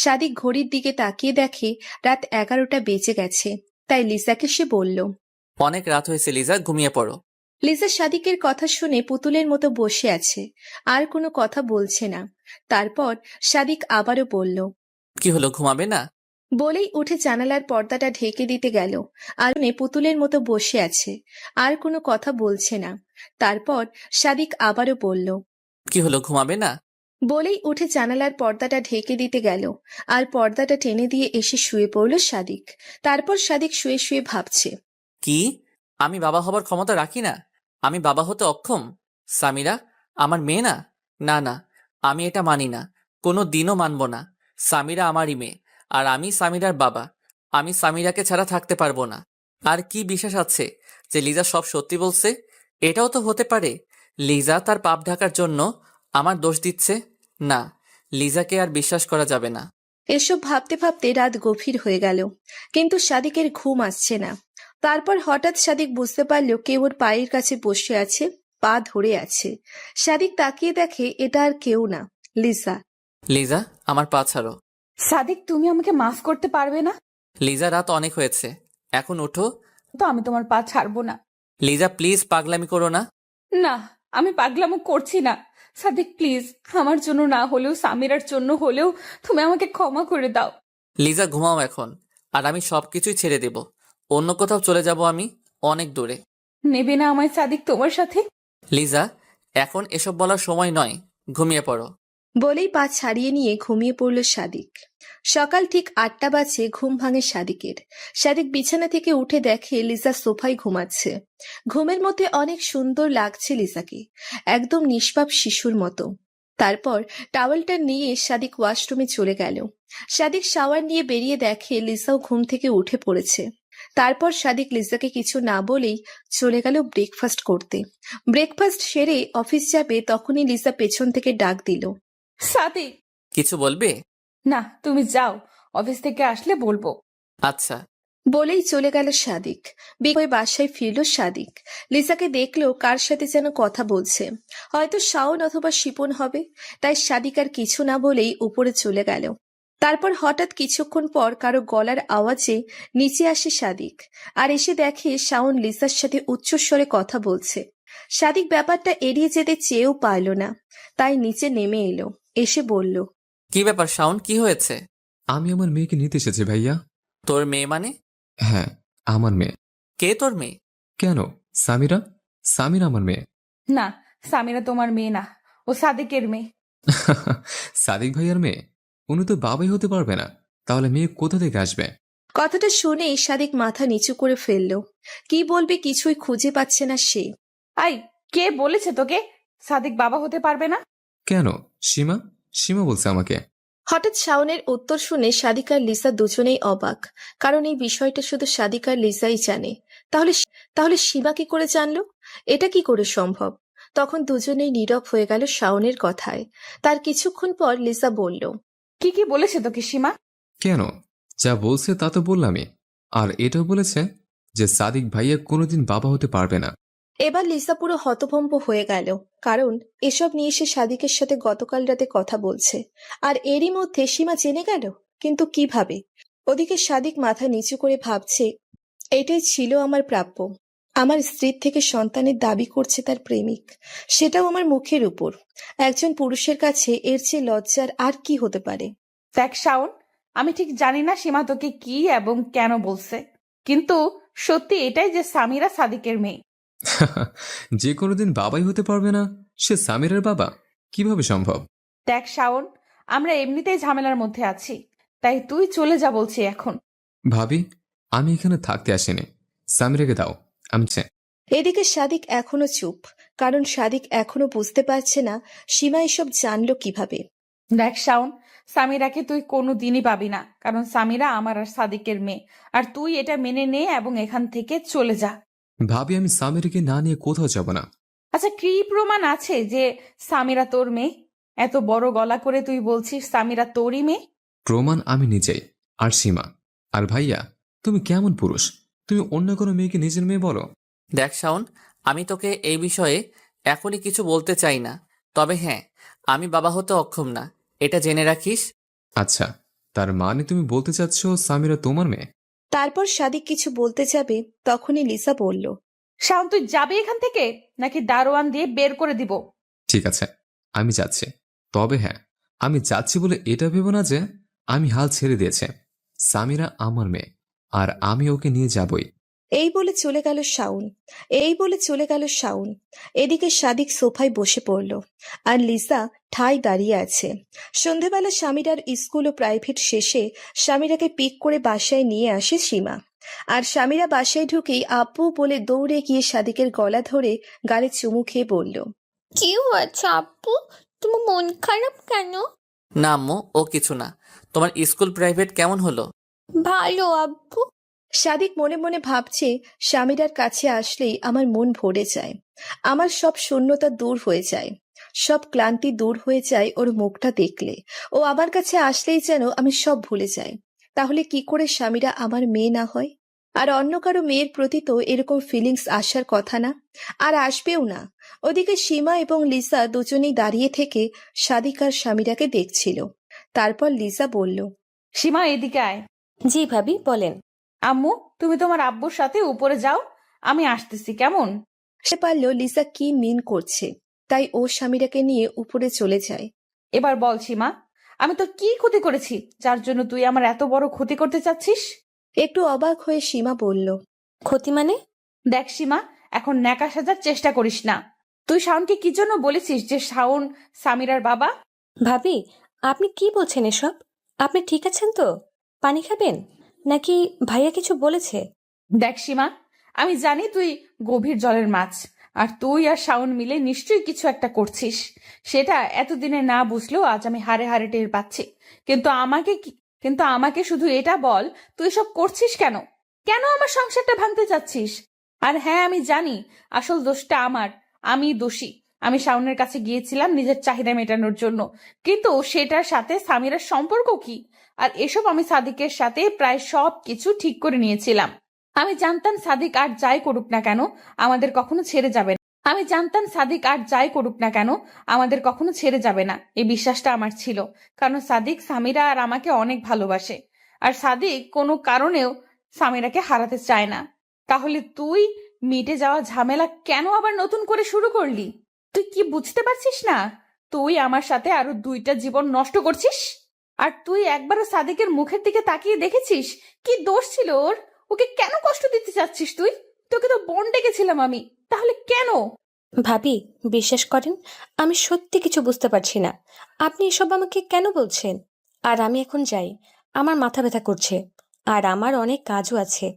সাদিক ঘড়ির দিকে তাকিয়ে দেখে রাত 11টা বেজে গেছে। তাই লিসাকে সে বলল। অনেক রাত হয়েছে লিজা, ঘুমিয়ে পড়ো। লিসা সাদিকের কথা শুনে পুতুলের মতো বসে আছে, আর কোনো কথা বলছে না। তারপর সাদিক আবারও বলল। কি হলো, ঘুমাবে না? বলেই উঠে জানালার পর্দাটা ঢেকে দিতে গেল। আর পুতুলের মতো বসে আছে, আর কোনো কথা বলছে না। তারপর সাদিক আবারও বলল। কি হলো, ঘুমাবে না? বলেই উঠে জানালার পর্দাটা ঢেকে দিতে গেল, আর পর্দাটা টেনে দিয়ে এসে শুয়ে পড়ল সাদিক। তারপর সাদিক শুয়ে শুয়ে ভাবছে। কি, আমি বাবা হবার ক্ষমতা রাখি না? আমি বাবা হতে অক্ষম? সামিরা আমার মেয়ে না? না না, আমি এটা মানি না, কোনো দিনও মানব না। সামিরা আমারই মেয়ে, আর আমি সামিরার বাবা। আমি সামিরাকে ছাড়া থাকতে পারবো না। আর কি বিশ্বাস আছে যে লিজা সব সত্যি বলছে? এটাও তো হতে পারে লিজা তার পাপ ঢাকার জন্য আমার দোষ দিচ্ছে। না, লিজাকে আর বিশ্বাস করা যাবে না। এসব ভাবতে ভাবতে রাত গভীর হয়ে গেল, কিন্তু সাদিকের ঘুম আসছে না। তারপর হঠাৎ সাদিক বুঝতে পারল কেউ ওর পায়ের কাছে বসে আছে, পা ধরে আছে। সাদিক তাকিয়ে দেখে এটা আর কেউ না, লিসা। লিজা, আমার পা ছাড়ো। সাদিক, তুমি আমাকে মাফ করতে পারবে না? লিজা, রাত অনেক হয়েছে, এখন ওঠো। তো আমি তোমার পা ছাড়বো না। লিজা প্লিজ, পাগলামি করো না। না, আমি পাগলামো করছি না। সাদিক প্লিজ, আমার জন্য না হলেও সামিরার জন্য হলেও তুমি আমাকে ক্ষমা করে দাও। লিজা ঘুমাও এখন, আর আমি সবকিছুই ছেড়ে দেব। অন্য কোথাও চলে যাব আমি, অনেক দূরে। নেবে না আমায় সাদিক তোমার সাথে? লিজা, এখন এসব বলার সময় নয়, ঘুমিয়ে পড়ো। বলেই পা ছাড়িয়ে নিয়ে ঘুমিয়ে পড়ল সাদিক। সকাল ঠিক 8টা বাজে ঘুম ভাঙে সাদিকের। সাদিক বিছানা থেকে উঠে দেখে লিসা সোফায় ঘুমাচ্ছে। ঘুমের মধ্যে অনেক সুন্দর লাগছে লিসাকে, একদম নিষ্পাপ শিশুর মতো। তারপর টাওয়েলটা নিয়ে সাদিক ওয়াশরুমে চলে গেল। সাদিক শাওয়ার নিয়ে বেরিয়ে দেখে লিসাও ঘুম থেকে উঠে পড়েছে। তারপর সাদিক লিসাকে কিছু না বলেই চলে গেল ব্রেকফাস্ট করতে। ব্রেকফাস্ট সেরে অফিস যাবে, তখনই লিসা পেছন থেকে ডাক দিল। সাদিক। কিছু বলবে? না, তুমি যাও, অফিস থেকে আসলে বলবো। আচ্ছা। বলেই চলে গেল সাদিক। বিকেলে বাসায় ফিরল সাদিক। লিসাকে দেখলো কার সাথে যেন কথা বলছে, হয়তো শাওন অথবা শিপন হবে। তাই সাদিক আর কিছু না বলেই উপরে চলে গেল। তারপর হঠাৎ কিছুক্ষণ পর কারো গলার আওয়াজে নিচে আসে সাদিক, আর এসে দেখে শাওন লিসার সাথে উচ্চস্বরে কথা বলছে। সাদিক ব্যাপারটা এড়িয়ে যেতে চেয়েও পারল না, তাই নিচে নেমে এলো। এসে বলল। কি ব্যাপার শাওন, কি হয়েছে? আমি আমার মেয়েকে নিতে এসেছি ভাইয়া। তোর মেয়ে মানে? হ্যাঁ, আমার মেয়ে। কে তোর মেয়ে? কেন? সামিরা। সামিরা আমার মেয়ে। না, সামিরা তোমার মেয়ে না, ও সাদিকের মেয়ে। সাদিক ভাইয়ার মেয়ে? উনি তো বাবাই হতে পারবে না, তাহলে মেয়ে কোথা থেকে আসবে? কথাটা শুনে সাদিক মাথা নিচু করে ফেলল। কি বলবে কিছুই খুঁজে পাচ্ছে না সে। আই, কে বলেছে তোকে সাদিক বাবা হতে পারবে না? কেন? সীমা। সীমা বলছে আমাকে। হঠাৎ শাওনের উত্তর শুনে সাদিক আর লিসা দুজনেই অবাক, কারণ এই বিষয়টা শুধু সাদিক আর লিসাই জানে। তাহলে সীমা কি করে জানলো? এটা কি করে সম্ভব? তখন দুজনেই নীরব হয়ে গেল শাওনের কথায়। তার কিছুক্ষণ পর লিসা বলল। কি কি বলেছে তোকে সীমা? কেন? যা বলছে তা তো বললামই। আর এটাও বলেছে যে সাদিক ভাইয়া কোনোদিন বাবা হতে পারবে না। এবার লিসা পুরো হতভম্ব হয়ে গেল, কারণ এসব নিয়ে সে সাদিকের সাথে গতকাল রাতে কথা বলছে, আর এরই মধ্যে সীমা জেনে গেল। কিন্তু কিভাবে? ওদিকে সাদিক মাথা নিচু করে ভাবছে, এটাই ছিল আমার প্রাপ্য। আমার স্ত্রীর থেকে সন্তানের দাবি করছে তার প্রেমিক, সেটাও আমার মুখের উপর। একজন পুরুষের কাছে এর চেয়ে লজ্জার আর কি হতে পারে? দেখ শাওন, আমি ঠিক জানি না সীমা তোকে কি এবং কেন বলছে, কিন্তু সত্যি এটাই যে সামিরা সাদিকের মেয়ে। যে কোনোদিন বাবাই হতে পারবে না, সে সামিরের বাবা কিভাবে সম্ভব? দেখ শাওন, আমরা এমনিতেই ঝামেলার মধ্যে আছি, তাই তুই চলে যা বলছি এখন। ভাবি, আমি এখানে থাকতে আসিনি। সামিরাকে দাও, আমি এদিকে সাদিক এখনো চুপ, কারণ সাদিক এখনো বুঝতে পারছে না সীমা এসব জানলো কিভাবে। দেখ শাওন, সামিরাকে তুই কোনো দিনই পাবি না, কারণ সামিরা আমার আর সাদিকের মেয়ে। আর তুই এটা মেনে নে এবং এখান থেকে চলে যা। ভাবি, আমি সামিরাকে না নিয়ে কোথাও যাব না। আচ্ছা, কি প্রমাণ আছে যে সামিরা তোর মেয়ে? এত বড় গলা করে তুই বলছিস সামিরা তোরই মেয়ে? প্রমাণ আমি নিজেই, আর সীমা। আর ভাইয়া, তুমি কেমন পুরুষ? তুমি অন্য কোনো মেয়েকে নিজের মেয়ে বলো? দেখ শাওন, আমি তোকে এই বিষয়ে এখনই কিছু বলতে চাই না, তবে হ্যাঁ, আমি বাবা হতে অক্ষম না, এটা জেনে রাখিস। আচ্ছা, তার মানে তুমি বলতে চাচ্ছ সামিরা তোমার মেয়ে? তারপর সাদিক কিছু বলতে যাবে, তখনই লিসা বলল, শাওন, তুই যাবি এখান থেকে নাকি দারোয়ান দিয়ে বের করে দিব? ঠিক আছে, আমি যাচ্ছি। তবে হ্যাঁ, আমি যাচ্ছি বলে এটা ভেবো না যে আমি হাল ছেড়ে দিয়েছে। সামিরা আমার মেয়ে, আর আমি ওকে নিয়ে যাবই। এই বলে চলে গেল শাওন। এদিকে সাদিক সোফায় বসে পড়ল, আর লিসা ঠায় দাঁড়িয়ে আছে। সন্ধেবেলা স্বামীরার স্কুল ও প্রাইভেট শেষে স্বামীরাকে পিক করে বাসায় নিয়ে আসে সীমা। আর স্বামীরা বাসায় ঢুকেই আব্বু বলে দৌড়ে গিয়ে সাদিকের গলা ধরে গালে চুমু খেয়ে বলল, কি হয়েছে আব্বু? তোমার মন খারাপ কেন? না আম্মু, ও কিছু না। তোমার স্কুল প্রাইভেট কেমন হলো? ভালো আব্বু। সাদিক মনে মনে ভাবছে, স্বামীরার কাছে আসলেই আমার মন ভরে যায়, আমার সব শূন্যতা দূর হয়ে যায়, সব ক্লান্তি দূর হয়ে যায় ওর মুখটা দেখলে। ও আমার কাছে আসলেই যেন আমি সব ভুলে যাই। তাহলে কি করে স্বামীরা আমার মেয়ে না হয়? আর অন্য কারো মেয়ের প্রতি তো এরকম ফিলিংস আসার কথা না, আর আসবেও না। ওদিকে সীমা এবং লিসা দুজনেই দাঁড়িয়ে থেকে সাদিক আর স্বামীরাকে দেখছিল। তারপর লিসা বলল, সীমা, এদিকে আয়। জি ভাবি, বলেন। আম্মু, তুমি তোমার আব্বুর সাথে উপরে যাও, আমি আসতেছি, কেমন? সে পারল লিসা কি মিন করছে, তাই ও স্বামীরাকে নিয়ে উপরে চলে যায়। এবার বল সীমা, আমি তোর কি ক্ষতি করেছি যার জন্য তুই আমার এত বড় ক্ষতি করতে চাচ্ছিস? একটু অবাক হয়ে সীমা বলল, ক্ষতি মানে? দেখ সীমা, এখন ন্যাকা সাজার চেষ্টা করিস না। তুই শাওনকে কি জন্য বলেছিস যে শাওন সামিরার বাবা? ভাবি, আপনি কি বলছেন এসব? আপনি ঠিক আছেন তো? পানি খাবেন নাকি ভাইয়া কিছু বলেছে? দেখ সীমা, আমি জানি তুই গভীর জলের মাছ, আর তুই আর শাওন মিলে নিশ্চয়ই কিছু একটা করছিস। সেটা এতদিনে না বুঝলেও আজ আমি হাড়ে হাড়ে টের পাচ্ছি। কিন্তু আমাকে শুধু এটা বল, তুই সব করছিস কেন? কেন আমার সংসারটা ভাঙতে চাচ্ছিস? আর হ্যাঁ, আমি জানি আসল দোষটা আমার, আমি দোষী। আমি শাওনের কাছে গিয়েছিলাম নিজের চাহিদা মেটানোর জন্য, কিন্তু সেটার সাথে সামিরার সম্পর্ক কি? আর এসব আমি সাদিকের সাথে প্রায় সব কিছু ঠিক করে নিয়েছিলাম। আমি জানতাম সাদিক আর যাই করুক না কেন আমাদের কখনো ছেড়ে যাবে না। এই বিশ্বাসটা আমার ছিল, কারণ সাদিক সামিরা আর আমাকে অনেক ভালোবাসে, আর সাদিক কোনো কারণেও সামিরাকে হারাতে চায় না। তাহলে তুই মিটে যাওয়া ঝামেলা কেন আবার নতুন করে শুরু করলি? তুই কি বুঝতে পারছিস না তুই আমার সাথে আরো 2টা জীবন নষ্ট করছিস? আর তুই একবারও সাদিকের মুখের দিকে তাকিয়ে দেখেছিস কি দোষ ছিল ওর? ওকে কেন কষ্ট দিতে চাচ্ছিস তুই? তোকে তো বোন ডেকেছিলাম আমি, তাহলে কেন? ভাবি, বিশ্বাস করেন, আমি সত্যি কিছু বুঝতে পারছি না। আপনি এসব আমাকে কেন বলছেন? আর আমি এখন যাই, আমার মাথা ব্যথা করছে, আর আমার অনেক কাজও আছে।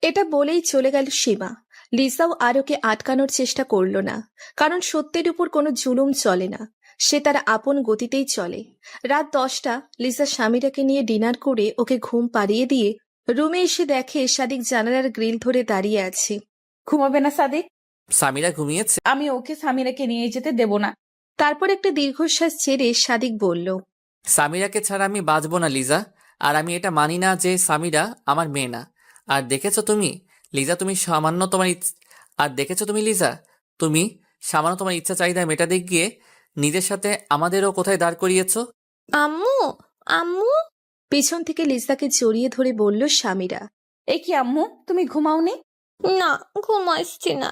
এটা বলেই চলে গেল সীমা। লিসাও আর ওকে আটকানোর চেষ্টা করল না, কারণ সত্যের উপর কোনো জুলুম চলে না, সে তার আপন গতিতেই চলে। রাত 10টা লিসা স্বামীরাকে নিয়ে ডিনার করে ওকে ঘুম পাড়িয়ে দিয়ে রুমে এসে দেখে সাদিক জানালার গ্রিল ধরে দাঁড়িয়ে আছে। ঘুমাবে না সাদিক? সামিরা ঘুমিয়েছে? আমি ওকে সামিরাকে নিয়ে যেতে দেব না। তারপর একটা দীর্ঘশ্বাস ছেড়ে সাদিক বলল, সামিরাকে ছাড়া আমি বাঁচবো না লিজা। আর আমি এটা মানি না যে সামিরা আমার মেয়ে না। আর দেখেছো তুমি লিজা, তুমি সামান্য তোমার ইচ্ছা চাহিদা মেটাতে গিয়ে নিজের সাথে আমাদেরও কোথায় দাঁড় করিয়েছো। আম্মু, আম্মু। পিছন থেকে লিসাকে জড়িয়ে ধরে বলল স্বামীরা। এ কি আম্মু, তুমি ঘুমাওনি? না, ঘুম আসছে না।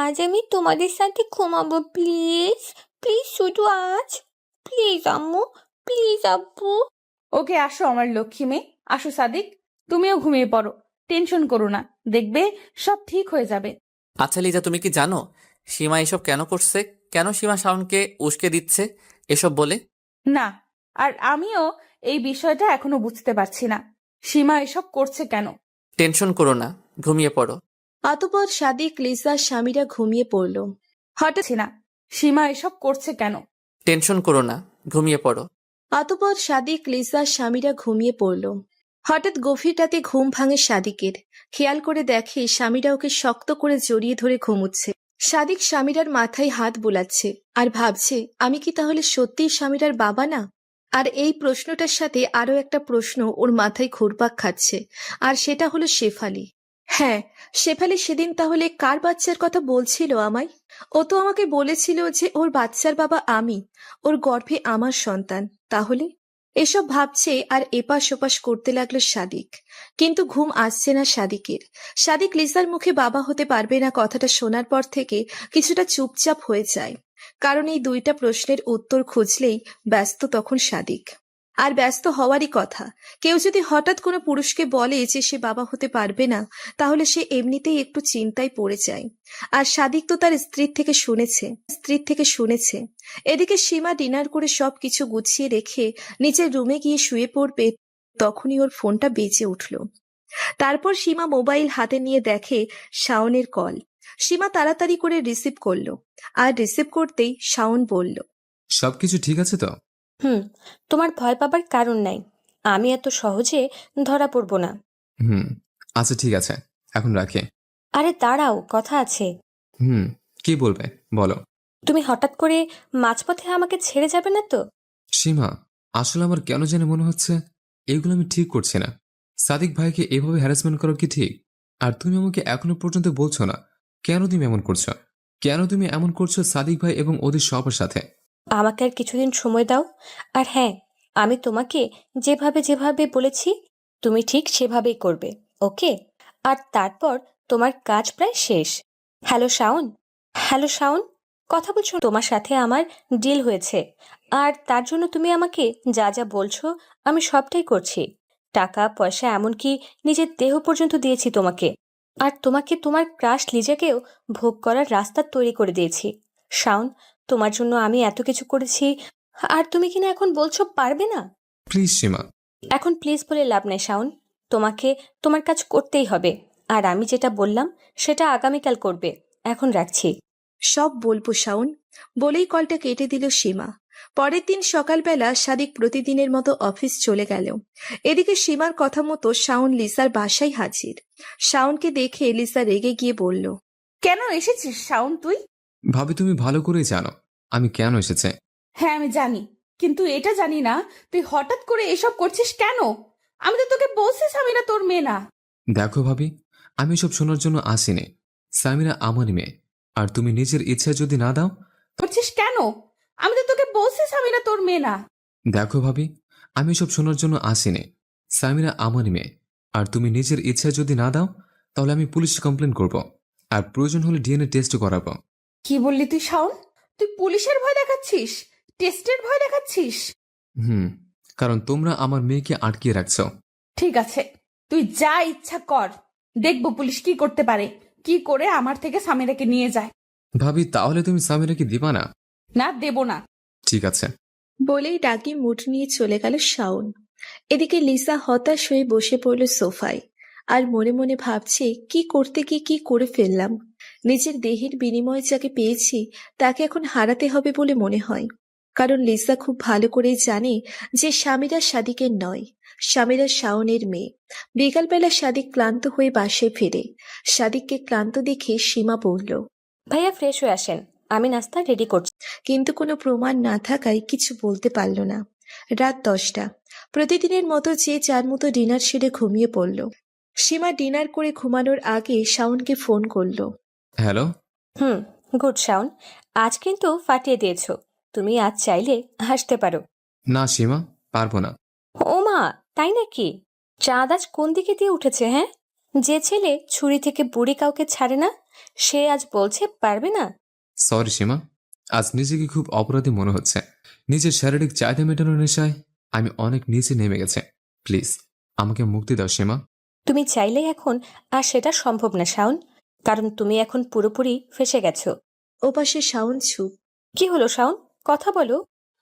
আজ আমি তোমাদের সাথে ঘুমাবো, প্লিজ। প্লিজ, শুধু আজ। প্লিজ আম্মু, প্লিজ আব্বু। ওকে, আসো আমার লক্ষ্মী মেয়ে, আসো সাদিক, তুমিও ঘুমিয়ে পড়ো। টেনশন করো না, দেখবে সব ঠিক হয়ে যাবে। আচ্ছা লিজা, তুমি কি জানো সীমা এসব কেন করছে? কেন সীমা শাওনকে উস্কে দিচ্ছে এসব বলে? না, আর আমিও এই বিষয়টা এখনো বুঝতে পারছি না, সীমা এসব করছে কেন। টেনশন করো না, ঘুমিয়ে পড়ো। অতঃপর সাদিক, লিসার স্বামীরা ঘুমিয়ে পড়ল। হঠাৎ পারছি না, সীমা এসব করছে কেন। টেনশন করো না, ঘুমিয়ে পড়ো। অতঃপর সাদিক, লিসার স্বামীরা ঘুমিয়ে পড়ল। হঠাৎ গভীর রাতে ঘুম ভাঙে সাদিকের। খেয়াল করে দেখে স্বামীরা ওকে শক্ত করে জড়িয়ে ধরে ঘুমুচ্ছে। সাদিক স্বামীরার মাথায় হাত বুলাচ্ছে আর ভাবছে, আমি কি তাহলে সত্যিই স্বামীরার বাবা না? আর এই প্রশ্নটার সাথে আরো একটা প্রশ্ন ওর মাথায় ঘুরপাক খাচ্ছে, আর সেটা হলো শেফালি। হ্যাঁ, শেফালি সেদিন তাহলে কার বাচ্চার কথা বলছিল আমায়? ও তো আমাকে বলেছিল যে ওর বাচ্চার বাবা আমি, ওর গর্ভে আমার সন্তান। তাহলে এসব ভাবছে আর এপাশ ওপাশ করতে লাগলো সাদিক। কিন্তু ঘুম আসছে না সাদিকের। সাদিক লিসার মুখে বাবা হতে পারবে না কথাটা শোনার পর থেকে কিছুটা চুপচাপ হয়ে যায়। কারণ এই দুইটা প্রশ্নের উত্তর খুঁজলেই ব্যস্ত তখন সাদিক। আর ব্যস্ত হওয়ারই কথা। কেউ যদি হঠাৎ কোনো পুরুষকে বলে যে সে বাবা হতে পারবে না, তাহলে সে এমনিতেই একটু চিন্তায় পড়ে যায়। আর সাদিক তো তার স্ত্রীর থেকে শুনেছে। এদিকে সীমা ডিনার করে সবকিছু গুছিয়ে রেখে নিজের রুমে গিয়ে শুয়ে পড়বে, তখনই ওর ফোনটা বেজে উঠল। তারপর সীমা মোবাইল হাতে নিয়ে দেখে শাওনের কল। সীমা তাড়াতাড়ি করে রিসিভ করলো, আর রিসিভ করতেই শাওন বলল, সবকিছু ঠিক আছে তো? হুম, তোমার ভয় পাবার কারণ নাই। আমি এত সহজে ধরা পড়বো না। হুম, আচ্ছা ঠিক আছে, এখন রাখি। আরে দাঁড়াও, কথা আছে। হুম, কি বলবে বলো। তুমি হঠাৎ করে মাঝপথে আমাকে ছেড়ে যাবে না তো? সীমা, আসলে আমার কেন জানি মনে হচ্ছে এগুলো আমি ঠিক করছি না। সাদিক ভাইকে এভাবে হ্যারাসমেন্ট করা কি ঠিক? আর তুমি আমাকে এখনো পর্যন্ত বলছো না কেন তুমি এমন করছো? কেন তুমি এমন করছো সাদিক ভাই এবং ওদের সবার সাথে? আমাকে আর কিছুদিন সময় দাও। আর হ্যাঁ, আমি তোমাকে যেভাবে যেভাবে বলেছি তুমি ঠিক সেভাবেই করবে, ওকে? আর তারপর তোমার কাজ প্রায় শেষ। হ্যালো শাওন। হ্যালো শাওন, কথা বলছো? তোমার সাথে আমার ডিল হয়েছে, আর তার জন্য তুমি আমাকে যা যা বলছো আমি সবটাই করছি। টাকা পয়সা এমনকি নিজের দেহ পর্যন্ত দিয়েছি তোমাকে। আর তোমাকে তোমার ক্রাশ লিজাকেও ভোগ করার রাস্তা তৈরি করে দিয়েছি। শাওন, তোমার জন্য আমি এত কিছু করেছি, আর তুমি কিনা এখন বলছো পারবে না? প্লিজ সীমা। এখন প্লিজ বলে লাভ নাই শাওন। তোমাকে তোমার কাজ করতেই হবে, আর আমি যেটা বললাম সেটা আগামীকাল করবে। এখন রাখছি। সব বলবো শাওন, বলেই কলটা কেটে দিল সীমা। পরের দিন সকালবেলা সাদিক প্রতিদিনের মতো অফিস চলে গেল। এদিকে সীমার কথা মতো শাওন লিসার বাসায় হাজির। শাওনকে দেখে লিসা রেগে গিয়ে বলল, কেন এসেছিস শাওন তুই? ভাবি তুমি ভালো করেই জানো আমি কেন এসেছে। হ্যাঁ আমি জানি, কিন্তু এটা জানি না তুই হঠাৎ করে এসব করছিস কেন। আমি তো তোকে বলছি সামিরা তোর মেয়ে না। দেখো ভাবি, আমি সব শোনার জন্য আসিনি। সামিরা আমারই মেয়ে, আর তুমি নিজের ইচ্ছা যদি না দাও। করছিস কেন? আমি তো তোকে বলছি সামিরা তোর মেয়ে না। দেখো ভাবি, আমি সব শোনার জন্য আসিনি। সামিরা আমারই মেয়ে, আর তুমি নিজের ইচ্ছা যদি না দাও, তাহলে আমি পুলিশে কমপ্লেন করব, আর প্রয়োজন হলে ডিএনএ টেস্ট করাবো। কি বললি তুই শাওন? তুই পুলিশের ভয় দেখাচ্ছিস, টেস্টের ভয় দেখাচ্ছিস? হুম, কারণ তোমরা আমার মেয়েকে আটকিয়ে রাখছো। ঠিক আছে, তুই যা ইচ্ছা কর, দেখবো পুলিশ কি করতে পারে, কি করে আমার থেকে সামিরাকে নিয়ে যায়। ভাবি তাহলে তুমি সামিরাকে দিবা না? না, দেব না। ঠিক আছে। বলেই ডাকি মুড নিয়ে চলে গেল শাওন। এদিকে লিসা হতাশ হয়ে বসে পড়ল সোফায়, আর মনে মনে ভাবছে কি করতে গিয়ে কি করে ফেললাম। নিজের দেহের বিনিময়ে যাকে পেয়েছি তাকে এখন হারাতে হবে বলে মনে হয়। কারণ লিসা খুব ভালো করেই জানে যে স্বামীরা সাদিকের নয়, স্বামীরা শাওনের মেয়ে। বিকালবেলা সাদিক ক্লান্ত হয়ে বাসায় ফেরে। সাদিককে ক্লান্ত দেখে সীমা বলল, ভাইয়া ফ্রেশ হয়ে আসেন, আমি নাস্তা রেডি করছি। কিন্তু কোনো প্রমাণ না থাকায় কিছু বলতে পারল না। রাত 10টা। প্রতিদিনের মতো যে যার মতো ডিনার সেরে ঘুমিয়ে পড়ল। সীমা ডিনার করে ঘুমানোর আগে শাওনকে ফোন করলো। হ্যালো। হুম, গুড শাওন, আজ কিন্তু ফাটিয়ে দিয়েছো। তুমি আজ চাইলে হাসতে পারো। না সীমা, পারবো না। ও মা, তাই নাকি? চাঁদ আজ কোন দিকে দিয়ে উঠেছে? হ্যাঁ, যে ছেলে ছুরি থেকে বুড়ি কাউকে ছাড়ে না, সে আজ বলছে পারবে না। সরি সীমা, আজ নিজেকে খুব অপরাধী মনে হচ্ছে। নিজের শারীরিক চাহিদা মেটানোর নেশায় আমি অনেক নিচে নেমে গেছে। প্লিজ আমাকে মুক্তি দাও সীমা। তুমি চাইলেই এখন আর সেটা সম্ভব না শাওন, কারণ তুমি এখন পুরোপুরি ফেসে গেছো। ওপাশে শাওন চুপ। কি হলো শাওন, কথা বলো।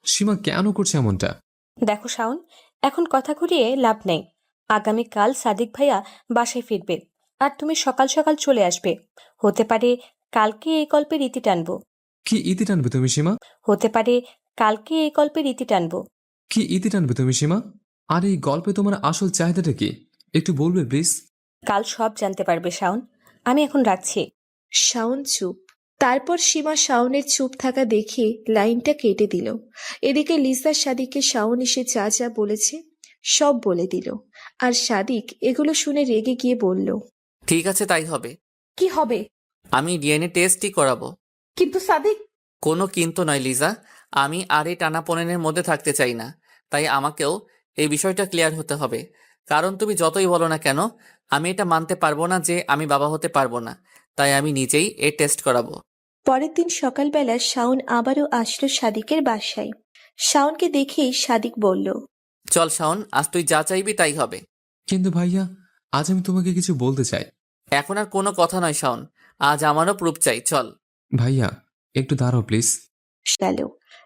সীমা কেন করছে এমনটা? দেখো শাওন, এখন কথা ঘুরিয়ে লাভ নেই। আগামীকাল সাদিক ভাইয়া বাসায় ফিরবে, আর তুমি সকাল সকাল চলে আসবে। হতে পারে কালকে এই গল্পের ইতি টানবো। কি ইতি টানবে তুমি সীমা? হতে পারে কালকে এই গল্পের ইতি টানবো। কি ইতি টানবে তুমি সীমা? আর এই গল্পে তোমার আসল চাহিদাটা কি, একটু বলবে প্লিজ? কাল সব জানতে পারবে শাওন, আমি এখন রাখছি। শাওন চুপ। তারপর সীমা শাওনের চুপ থাকা দেখে লাইনটা কেটে দিল। এদিকে লিসা সাদিককে শাওন এসে যা যা বলেছে সব বলে দিল। আর সাদিক এগুলো শুনে রেগে গিয়ে বলল, ঠিক আছে, তাই হবে। কি হবে? আমি ডিএনএ টেস্টই করাবো। কিন্তু সাদিক। কোনো কিন্তু নয় লিজা, আমি আর এই টানাপোড়েনের মধ্যে থাকতে চাই না। তাই আমাকেও এই বিষয়টা ক্লিয়ার হতে হবে। কারণ তুমি যতই বলো না কেন, আমি এটা মানতে পারবো না যে আমি বাবা হতে পারবো না। তাই আমি নিজেই এই টেস্ট করাবো। পরের দিন সকালবেলা শাওন আবারও আসলো সাদিকের বাসায়। শাওনকে দেখেই সাদিক বলল, চল শাওন, আজ তুই যা চাইবি তাই হবে। কিন্তু ভাইয়া, আজ আমি তোমাকে কিছু বলতে চাই। এখন আর কোনো কথা নয় শাওন, আজ আমারও প্রুফ চাই, চল। ভাইয়া একটু দাঁড়াও প্লিজ। গেল।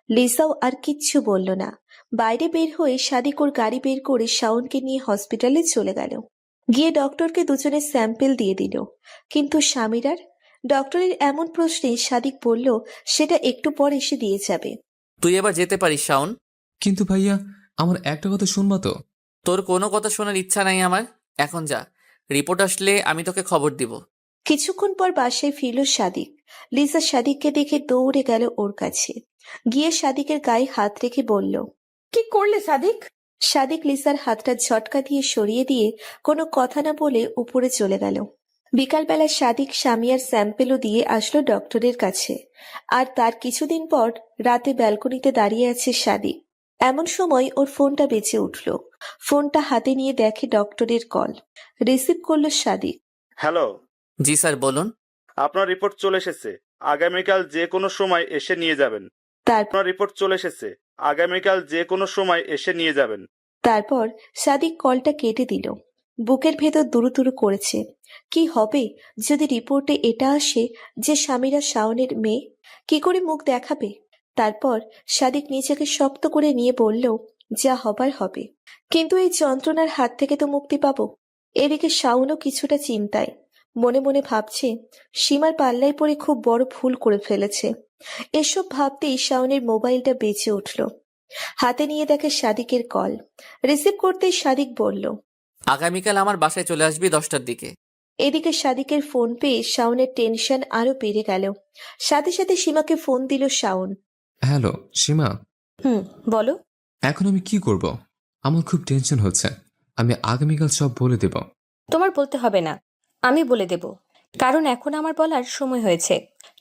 লিসাও আর কিচ্ছু বলল না। বাইরে বের হয়ে সাদিক ওর গাড়ি বের করে শাওনকে নিয়ে হসপিটালে চলে গেল। গিয়ে ডক্টরকে দুজনের স্যাম্পেল দিয়ে দিল। কিন্তু স্বামীরার ডক্টরের এমন প্রশ্নে সাদিক বলল সেটা একটু পর এসে দিয়ে যাবে। তুই এবার যেতে পারিস শাওন। কিন্তু ভাইয়া, আমার একটা কথা শুনবা তো? তোর কোনো কথা শোনার ইচ্ছা নাই আমার। এখন যা, রিপোর্ট আসলে আমি তোকে খবর দিব। কিছুক্ষণ পর বাসায় ফিরল সাদিক। লিসা সাদিককে দেখে দৌড়ে গেল ওর কাছে। গিয়ে সাদিকের গায়ে হাত রেখে বলল, কি করলে সাদিক? সাদিক লিসার হাতটা ঝটকা দিয়ে সরিয়ে দিয়ে কোনো কথা না বলে উপরে চলে গেল। বিকালবেলা সাদিক স্বামীয়ার স্যাম্পেলও দিয়ে আসলো ডক্টরের কাছে। আর তার কিছুদিন পর রাতে ব্যালকনিতে দাঁড়িয়ে আছে সাদিক। এমন সময় ওর ফোনটা বেজে উঠল। ফোনটা হাতে নিয়ে দেখে ডক্টরের কল। রিসিভ করলো সাদিক। হ্যালো, জি স্যার, বলুন। আপনার রিপোর্ট চলে এসেছে, আগামীকাল যে কোনো সময় এসে নিয়ে যাবেন। তারপর আপনার রিপোর্ট চলে এসেছে, আগামীকাল যে কোনো সময় এসে নিয়ে যাবেন। তারপর সাদিক কলটা কেটে দিল। বুকের ভেতর দুরুদুরু করেছে। কি হবে যদি রিপোর্টে এটা আসে যে স্বামীরা শাওনের মেয়ে? কি করে মুখ দেখাবে? তারপর সাদিক নিজেকে শক্ত করে নিয়ে বলল, যা হবার হবে, কিন্তু এই যন্ত্রণার হাত থেকে তো মুক্তি পাবো। এদিকে শাওনও কিছুটা চিন্তায়। মনে মনে ভাবছে সীমার পাল্লায় পড়ে খুব বড় ভুল করে ফেলেছে। এসব ভাবতেই শাওনের মোবাইলটা বেজে উঠল। হাতে নিয়ে দেখে সাদিকের কল। রিসিভ করতেই সাদিক বলল, আগামীকাল আমার বাসায় চলে আসবি 10টার দিকে। এদিকে সাদিকের ফোন পেয়ে শাওনের টেনশন আরো বেড়ে গেল। সাথে সাথে সীমাকে ফোন দিল শাওন। হ্যালো সীমা, বলো। এখন আমি কি করব? আমার খুব টেনশন হচ্ছে। আমি আগামীকাল সব বলে দেব। তোমার বলতে হবে না, আমি বলে দেব। কারণ এখন আমার বলার সময় হয়েছে।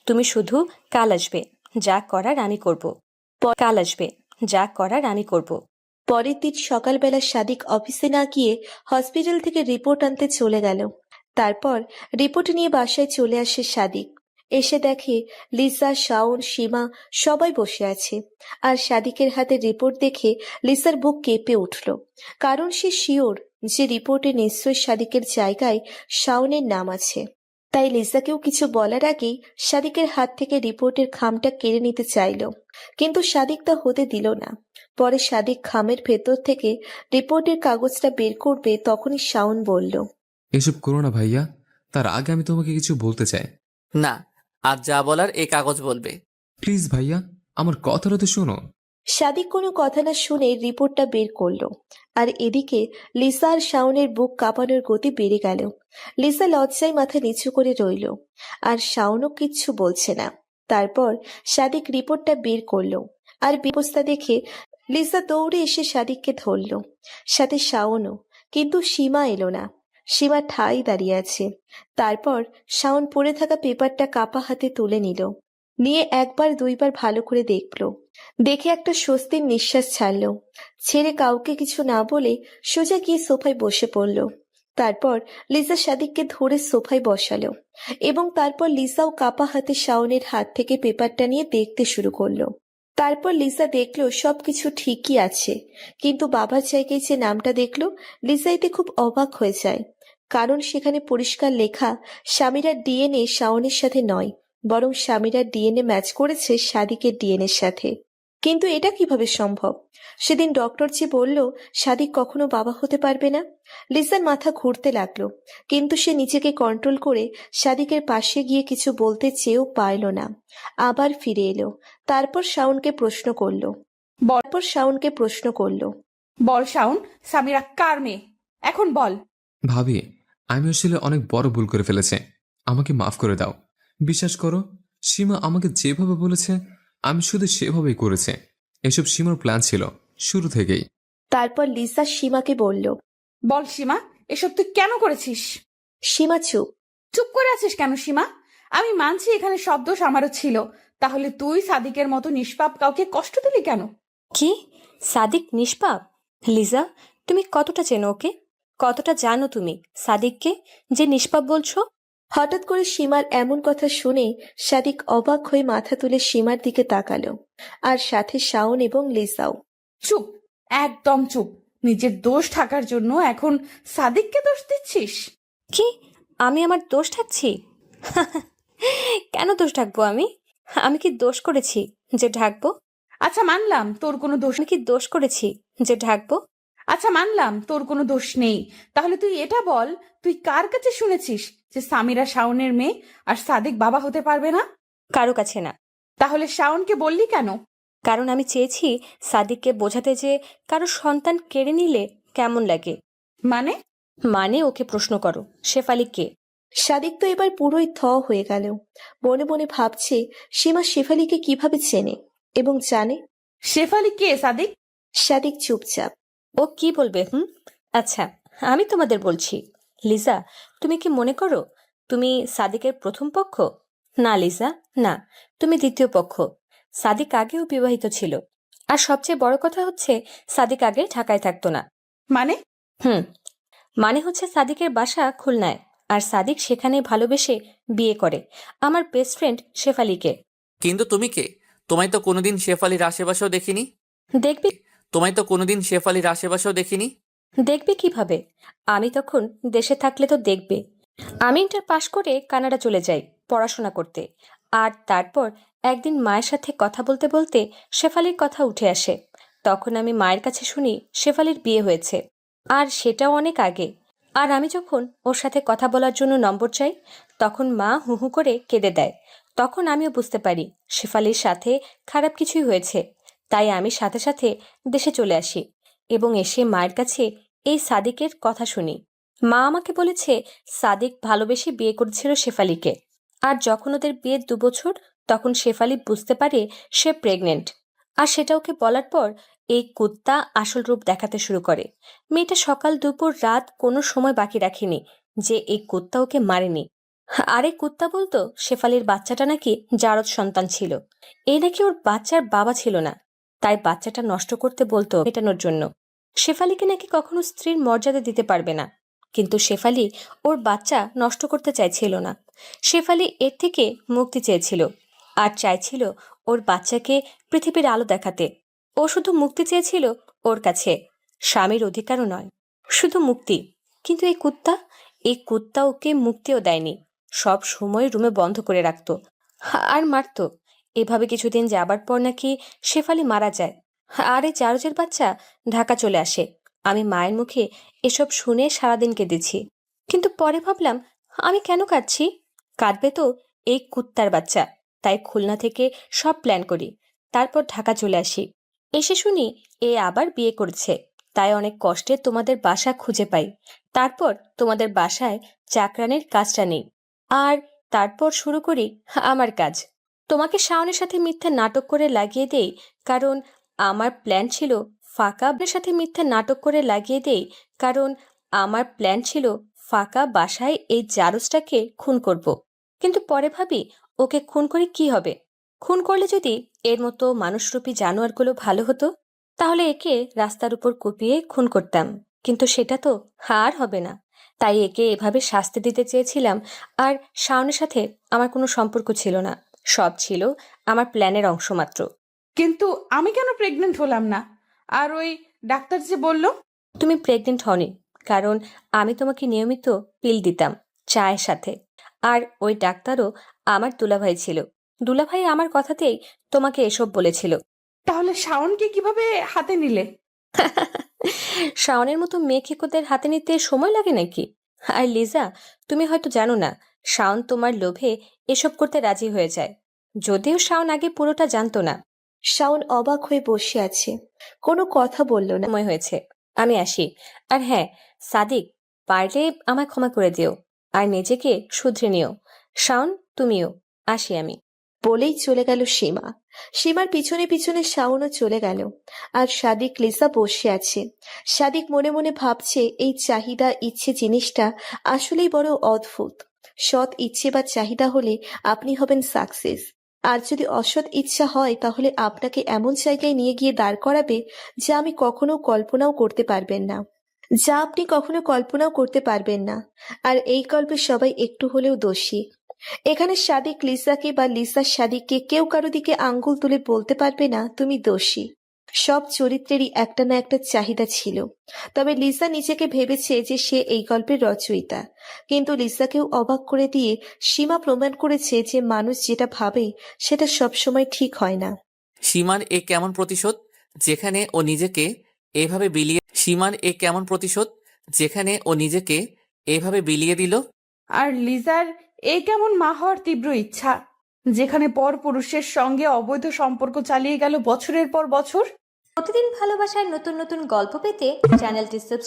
তুমি শুধু কাল আসবে, যা করার আমি করব। কাল আসবে, যা করার আমি করব। পরের দিন সকালবেলা সাদিক অফিসে না গিয়ে হসপিটাল থেকে রিপোর্ট আনতে চলে গেল। তারপর রিপোর্ট নিয়ে বাসায় চলে আসে সাদিক। এসে দেখে লিসা, শাওন, সীমা সবাই বসে আছে। আর সাদিকের হাতে রিপোর্ট দেখে লিসার বুক কেঁপে উঠল। কারণ সে শিওর যে রিপোর্টে নিশ্চয়ই সাদিকের জায়গায় শাওনের নাম আছে। তাই লিসাকেও কিছু বলার আগেই সাদিকের হাত থেকে রিপোর্টের খামটা কেড়ে নিতে চাইল, কিন্তু সাদিক তা হতে দিল না। পরে সাদিক খামের ভেতর থেকে রিপোর্টের কাগজটা বের করবে, তখনই শাওন বলল, এসব করো না ভাইয়া, তার আগে আমি তোমাকে কিছু বলতে চাই। না, আজ যা বলার এই কাগজ বলবে। প্লিজ ভাইয়া, আমার কথাটা তো শোনো। সাদিক কোনো কথা না শুনে রিপোর্টটা বের করলো। আর এদিকে লিসা আর শাওনের বুক কাঁপানোর গতি বেড়ে গেল। লিসা লজ্জায় মাথা নিচু করে রইল, আর শাওনও কিচ্ছু বলছে না। তারপর সাদিক রিপোর্টটা বের করলো। আর ব্যবস্থা দেখে লিসা দৌড়ে এসে সাদিককে ধরলো, সাথে শাওনও। কিন্তু সীমা এলো না। সীমা ঠাই দাঁড়িয়ে আছে। তারপর শাওন পড়ে থাকা পেপারটা কাপা হাতে তুলে নিয়ে একবার দুইবার ভালো করে দেখলো। দেখে একটা স্বস্তির নিঃশ্বাস ছাড়লো। ছেড়ে কাউকে কিছু না বলে সোজা গিয়ে সোফায় বসে পড়ল। তারপর লিজা সাদিককে ধরে সোফায় বসালো এবং তারপর লিজাও কাপা হাতে শাওনের হাত থেকে পেপারটা নিয়ে দেখতে শুরু করলো। তারপর লিজা দেখলো সবকিছু ঠিকই আছে, কিন্তু বাবার জায়গায় যে নামটা দেখলো লিজা এতে খুব অবাক হয়ে যায়, কারণ সেখানে পরিষ্কার লেখা সামিরার ডিএনএ শাওনের সাথে নয়, বরং সামিরার ডিএনএ ম্যাচ করেছে সাদিকের ডিএনএ এর সাথে। কিন্তু এটা কিভাবে সম্ভব? সেদিন ডক্টর যে বলল সাদিক কখনো বাবা হতে পারবে না। লিজার মাথা ঘুরতে লাগলো, কিন্তু সে নিজেকে কন্ট্রোল করে সাদিকের পাশে গিয়ে কিছু বলতে চেয়েও পারল না। আবার ফিরে এলো। তারপর শাওনকে প্রশ্ন করলো বল শাওন, সামিরা কার মেয়ে? এখন বল। ভাবি, আমি আসলে অনেক বড় ভুল করে ফেলেছি। আমাকে মাফ করে দাও। বিশ্বাস করো, সীমা আমাকে যেভাবে বলেছে আমি শুধু সেভাবেই করেছি। এসব সীমার প্ল্যান ছিল শুরু থেকেই। তারপর লিজা সীমাকে বলল। বল সীমা, এসব তুই কেন করেছিস? সীমা চুপ। চুপ করে আছিস কেন সীমা? আমি মানছি এখানে সব দোষ আমারও ছিল, তাহলে তুই সাদিকের মতো নিষ্পাপ কাউকে কষ্ট দিলি কেন? কি? সাদিক নিষ্পাপ? লিজা, তুমি কতটা চেনো ওকে? কতটা জানো তুমি সাদিককে যে নিষ্পাপ বলছো? হঠাৎ করে সীমার এমন কথা শুনে সাদিক অবাক হয়ে মাথা তুলে সীমার দিকে তাকালো, আর সাথে শাওন এবং লিজাও। চুপ, একদম চুপ। নিজের দোষ ঢাকার জন্য এখন সাদিককে দোষ দিচ্ছিস? কি? আমি আমার দোষ ঢাকছি? কেন দোষ ঢাকবো আমি? আমি কি দোষ করেছি যে ঢাকবো? আচ্ছা মানলাম তোর কোনো দোষ আমি কি দোষ করেছি যে ঢাকবো? আচ্ছা মানলাম তোর কোনো দোষ নেই, তাহলে তুই এটা বল, তুই কার কাছে শুনেছিস যে সামিরা শাওনের মেয়ে আর সাদিক বাবা হতে পারবে না? কারো কাছে না। তাহলে শাওনকে বললি কেন? কারণ আমি চেয়েছি সাদিককে বোঝাতে যে কারো সন্তান কেড়ে নিলে কেমন লাগে। মানে ওকে প্রশ্ন করো, শেফালি কে? সাদিক তো এবার পুরোই হয়ে গেল। মনে মনে ভাবছে সীমা শেফালিকে কিভাবে চেনে এবং জানে। শেফালি কে সাদিক? সাদিক চুপচাপ। ও কি বলবে? আচ্ছা, আমি তোমাদের বলছি। লিজা, তুমি কি মনে করো তুমি সাদিকের প্রথম পক্ষ? না লিজা, না, তুমি দ্বিতীয় পক্ষ। সাদিক আগেও বিবাহিত ছিল, আর সবচেয়ে বড় কথা হচ্ছে সাদিক আগে ঢাকায় থাকতো না। মানে? মানে হচ্ছে সাদিকের বাসা খুলনায়, আর সাদিক সেখানে ভালোবেসে বিয়ে করে আমার বেস্ট ফ্রেন্ড শেফালিকে। কিন্তু তুমি কে? তোমায় তো কোনোদিন শেফালির আশেপাশেও দেখিনি। দেখবি দেখবে কিভাবে? আমি তখন দেশে থাকলে তো দেখবে। আমি ইন্টার পাশ করে কানাডা চলে যাই পড়াশোনা করতে, আর তারপর একদিন মায়ের সাথে কথা বলতে বলতে শেফালির কথা উঠে আসে। তখন আমি মায়ের কাছে শুনি শেফালির বিয়ে হয়েছে, আর সেটাও অনেক আগে। আর আমি যখন ওর সাথে কথা বলার জন্য নম্বর চাই, তখন মা হু হু করে কেঁদে দেয়। তখন আমিও বুঝতে পারি শেফালির সাথে খারাপ কিছুই হয়েছে। তাই আমি সাথে সাথে দেশে চলে আসি এবং এসে মায়ের কাছে এই সাদিকের কথা শুনি। মা আমাকে বলেছে সাদিক ভালোবেসে বিয়ে করেছিল শেফালিকে, আর যখন ওদের বিয়ের 2 বছর, তখন শেফালি বুঝতে পারে সে প্রেগনেন্ট। আর সেটা ওকে বলার পর এই কুত্তা আসল রূপ দেখাতে শুরু করে। মেয়েটা সকাল দুপুর রাত কোনো সময় বাকি রাখেনি যে এই কুত্তা ওকে মারেনি। আর এই কুত্তা বলতো শেফালির বাচ্চাটা নাকি জারদ সন্তান ছিল, এই নাকি ওর বাচ্চার বাবা ছিল না, তাই বাচ্চাটা নষ্ট করতে বলতো মেটানোর জন্য। শেফালিকে নাকি কখনো স্ত্রীর মর্যাদা দিতে পারবে না, কিন্তু শেফালি ওর বাচ্চা নষ্ট করতে চাইছিল না। শেফালি এর থেকে মুক্তি চেয়েছিল, আর চাইছিল ওর বাচ্চাকে পৃথিবীর আলো দেখাতে। ও শুধু মুক্তি চেয়েছিল ওর কাছে, স্বামীর অধিকারও নয়, শুধু মুক্তি। কিন্তু এই কুত্তা ওকে মুক্তিও দেয়নি, সব সময় রুমে বন্ধ করে রাখতো আর মারতো। এভাবে কিছুদিন যাবার পর নাকি শেফালি মারা যায়, আর এই জারজের বাচ্চা ঢাকা চলে আসে। আমি মায়ের মুখে এসব শুনে সারাদিন কেঁদেছি, কিন্তু পরে ভাবলাম আমি কেন কাঁদছি? কাঁদবে তো এই কুত্তার বাচ্চা। তাই খুলনা থেকে সব প্ল্যান করি, তারপর ঢাকা চলে আসি। এসে শুনি এ আবার বিয়ে করেছে, তাই অনেক কষ্টে তোমাদের বাসা খুঁজে পাই। তারপর তোমাদের বাসায় চাকরানির কাজটা নেই, আর তারপর শুরু করি আমার কাজ। তোমাকে শাওনের সাথে মিথ্যা নাটক করে লাগিয়ে দেই, কারণ আমার প্ল্যান ছিল ফাঁকা বাসায় এই জারজটাকে খুন করব। কিন্তু পরে ভাবি ওকে খুন করে কি হবে? খুন করলে যদি এর মতো মানুষরূপী জানোয়ারগুলো ভালো হতো, তাহলে একে রাস্তার উপর কুপিয়ে খুন করতাম, কিন্তু সেটা তো আর হবে না। তাই একে এভাবে শাস্তি দিতে চেয়েছিলাম। আর শাওনের সাথে আমার কোনো সম্পর্ক ছিল না, সব ছিল আমার প্ল্যানের অংশ মাত্র। কিন্তু আমি কেন প্রেগনেন্ট হলাম না? আর ওই ডাক্তার যে বলল, তুমি প্রেগনেন্ট হওনি, কারণ আমি তোমাকে নিয়মিত পিল দিতাম চায়ের সাথে। আর ওই ডাক্তারও আমার দুলাভাই ছিল। দুলাভাই আমার কথাতেই তোমাকে এসব বলেছিল। তাহলে শাওনকে কিভাবে হাতে নিলে? শাওনের মতো মেয়েখেকোদের হাতে নিতে সময় লাগে নাকি? আর লিজা, তুমি হয়তো জানো না, শাওন তোমার লোভে এসব করতে রাজি হয়ে যায়। যদিও শাওন আগে পুরোটা জানতো না। শাওন অবাক হয়ে বসে আছে, কোনো কথা বলল না। সময় হয়েছে, আমি আসি। আর হ্যাঁ, সাদিক, পারলে আমায় ক্ষমা করে দিও আর নিজেকে শুধরে নিও। শাওন, তুমিও। আসি আমি। বলেই চলে গেল সীমা। সীমার পিছনে পিছনে শাওনও চলে গেল। আর সাদিক লিসা বসে আছে। সাদিক মনে মনে ভাবছে, এই চাহিদা ইচ্ছে জিনিসটা আসলেই বড় অদ্ভুত। সৎ ইচ্ছে বা চাহিদা হলে আপনি হবেন সাকসেস, আর যদি অসৎ ইচ্ছা হয় তাহলে আপনাকে এমন জায়গায় নিয়ে গিয়ে দাঁড় করাবে যা আমি কখনো কল্পনাও করতে পারবেন না, যা আপনি কখনো কল্পনাও করতে পারবেন না। আর এই গল্পে সবাই একটু হলেও দোষী। এখানে সাদিক লিসাকে বা লিসা সাদিককে কেউ কারো দিকে আঙ্গুল তুলে বলতে পারবে না তুমি দোষী। সব চরিত্রেরই একটা না একটা চাহিদা ছিল। তবে লিসা নিজেকে ভেবেছে যে সে এই গল্পের রচয়িতা, কিন্তু লিসাকেও অবাক করে দিয়ে সীমা প্রমাণ করেছে যে মানুষ যেটা ভাবে সেটা সবসময় ঠিক হয় না। সীমার এ কেমন প্রতিশোধ যেখানে ও নিজেকে এভাবে বিলিয়ে দিল। আর লিজার এই কেমন মা হওয়ার তীব্র ইচ্ছা, যেখানে পর পুরুষের সঙ্গে অবৈধ সম্পর্ক চালিয়ে গেল বছরের পর বছর। প্রতিদিন ভালোবাসার নতুন নতুন গল্প পেতে চ্যানেলটি সাবস্ক্রাইব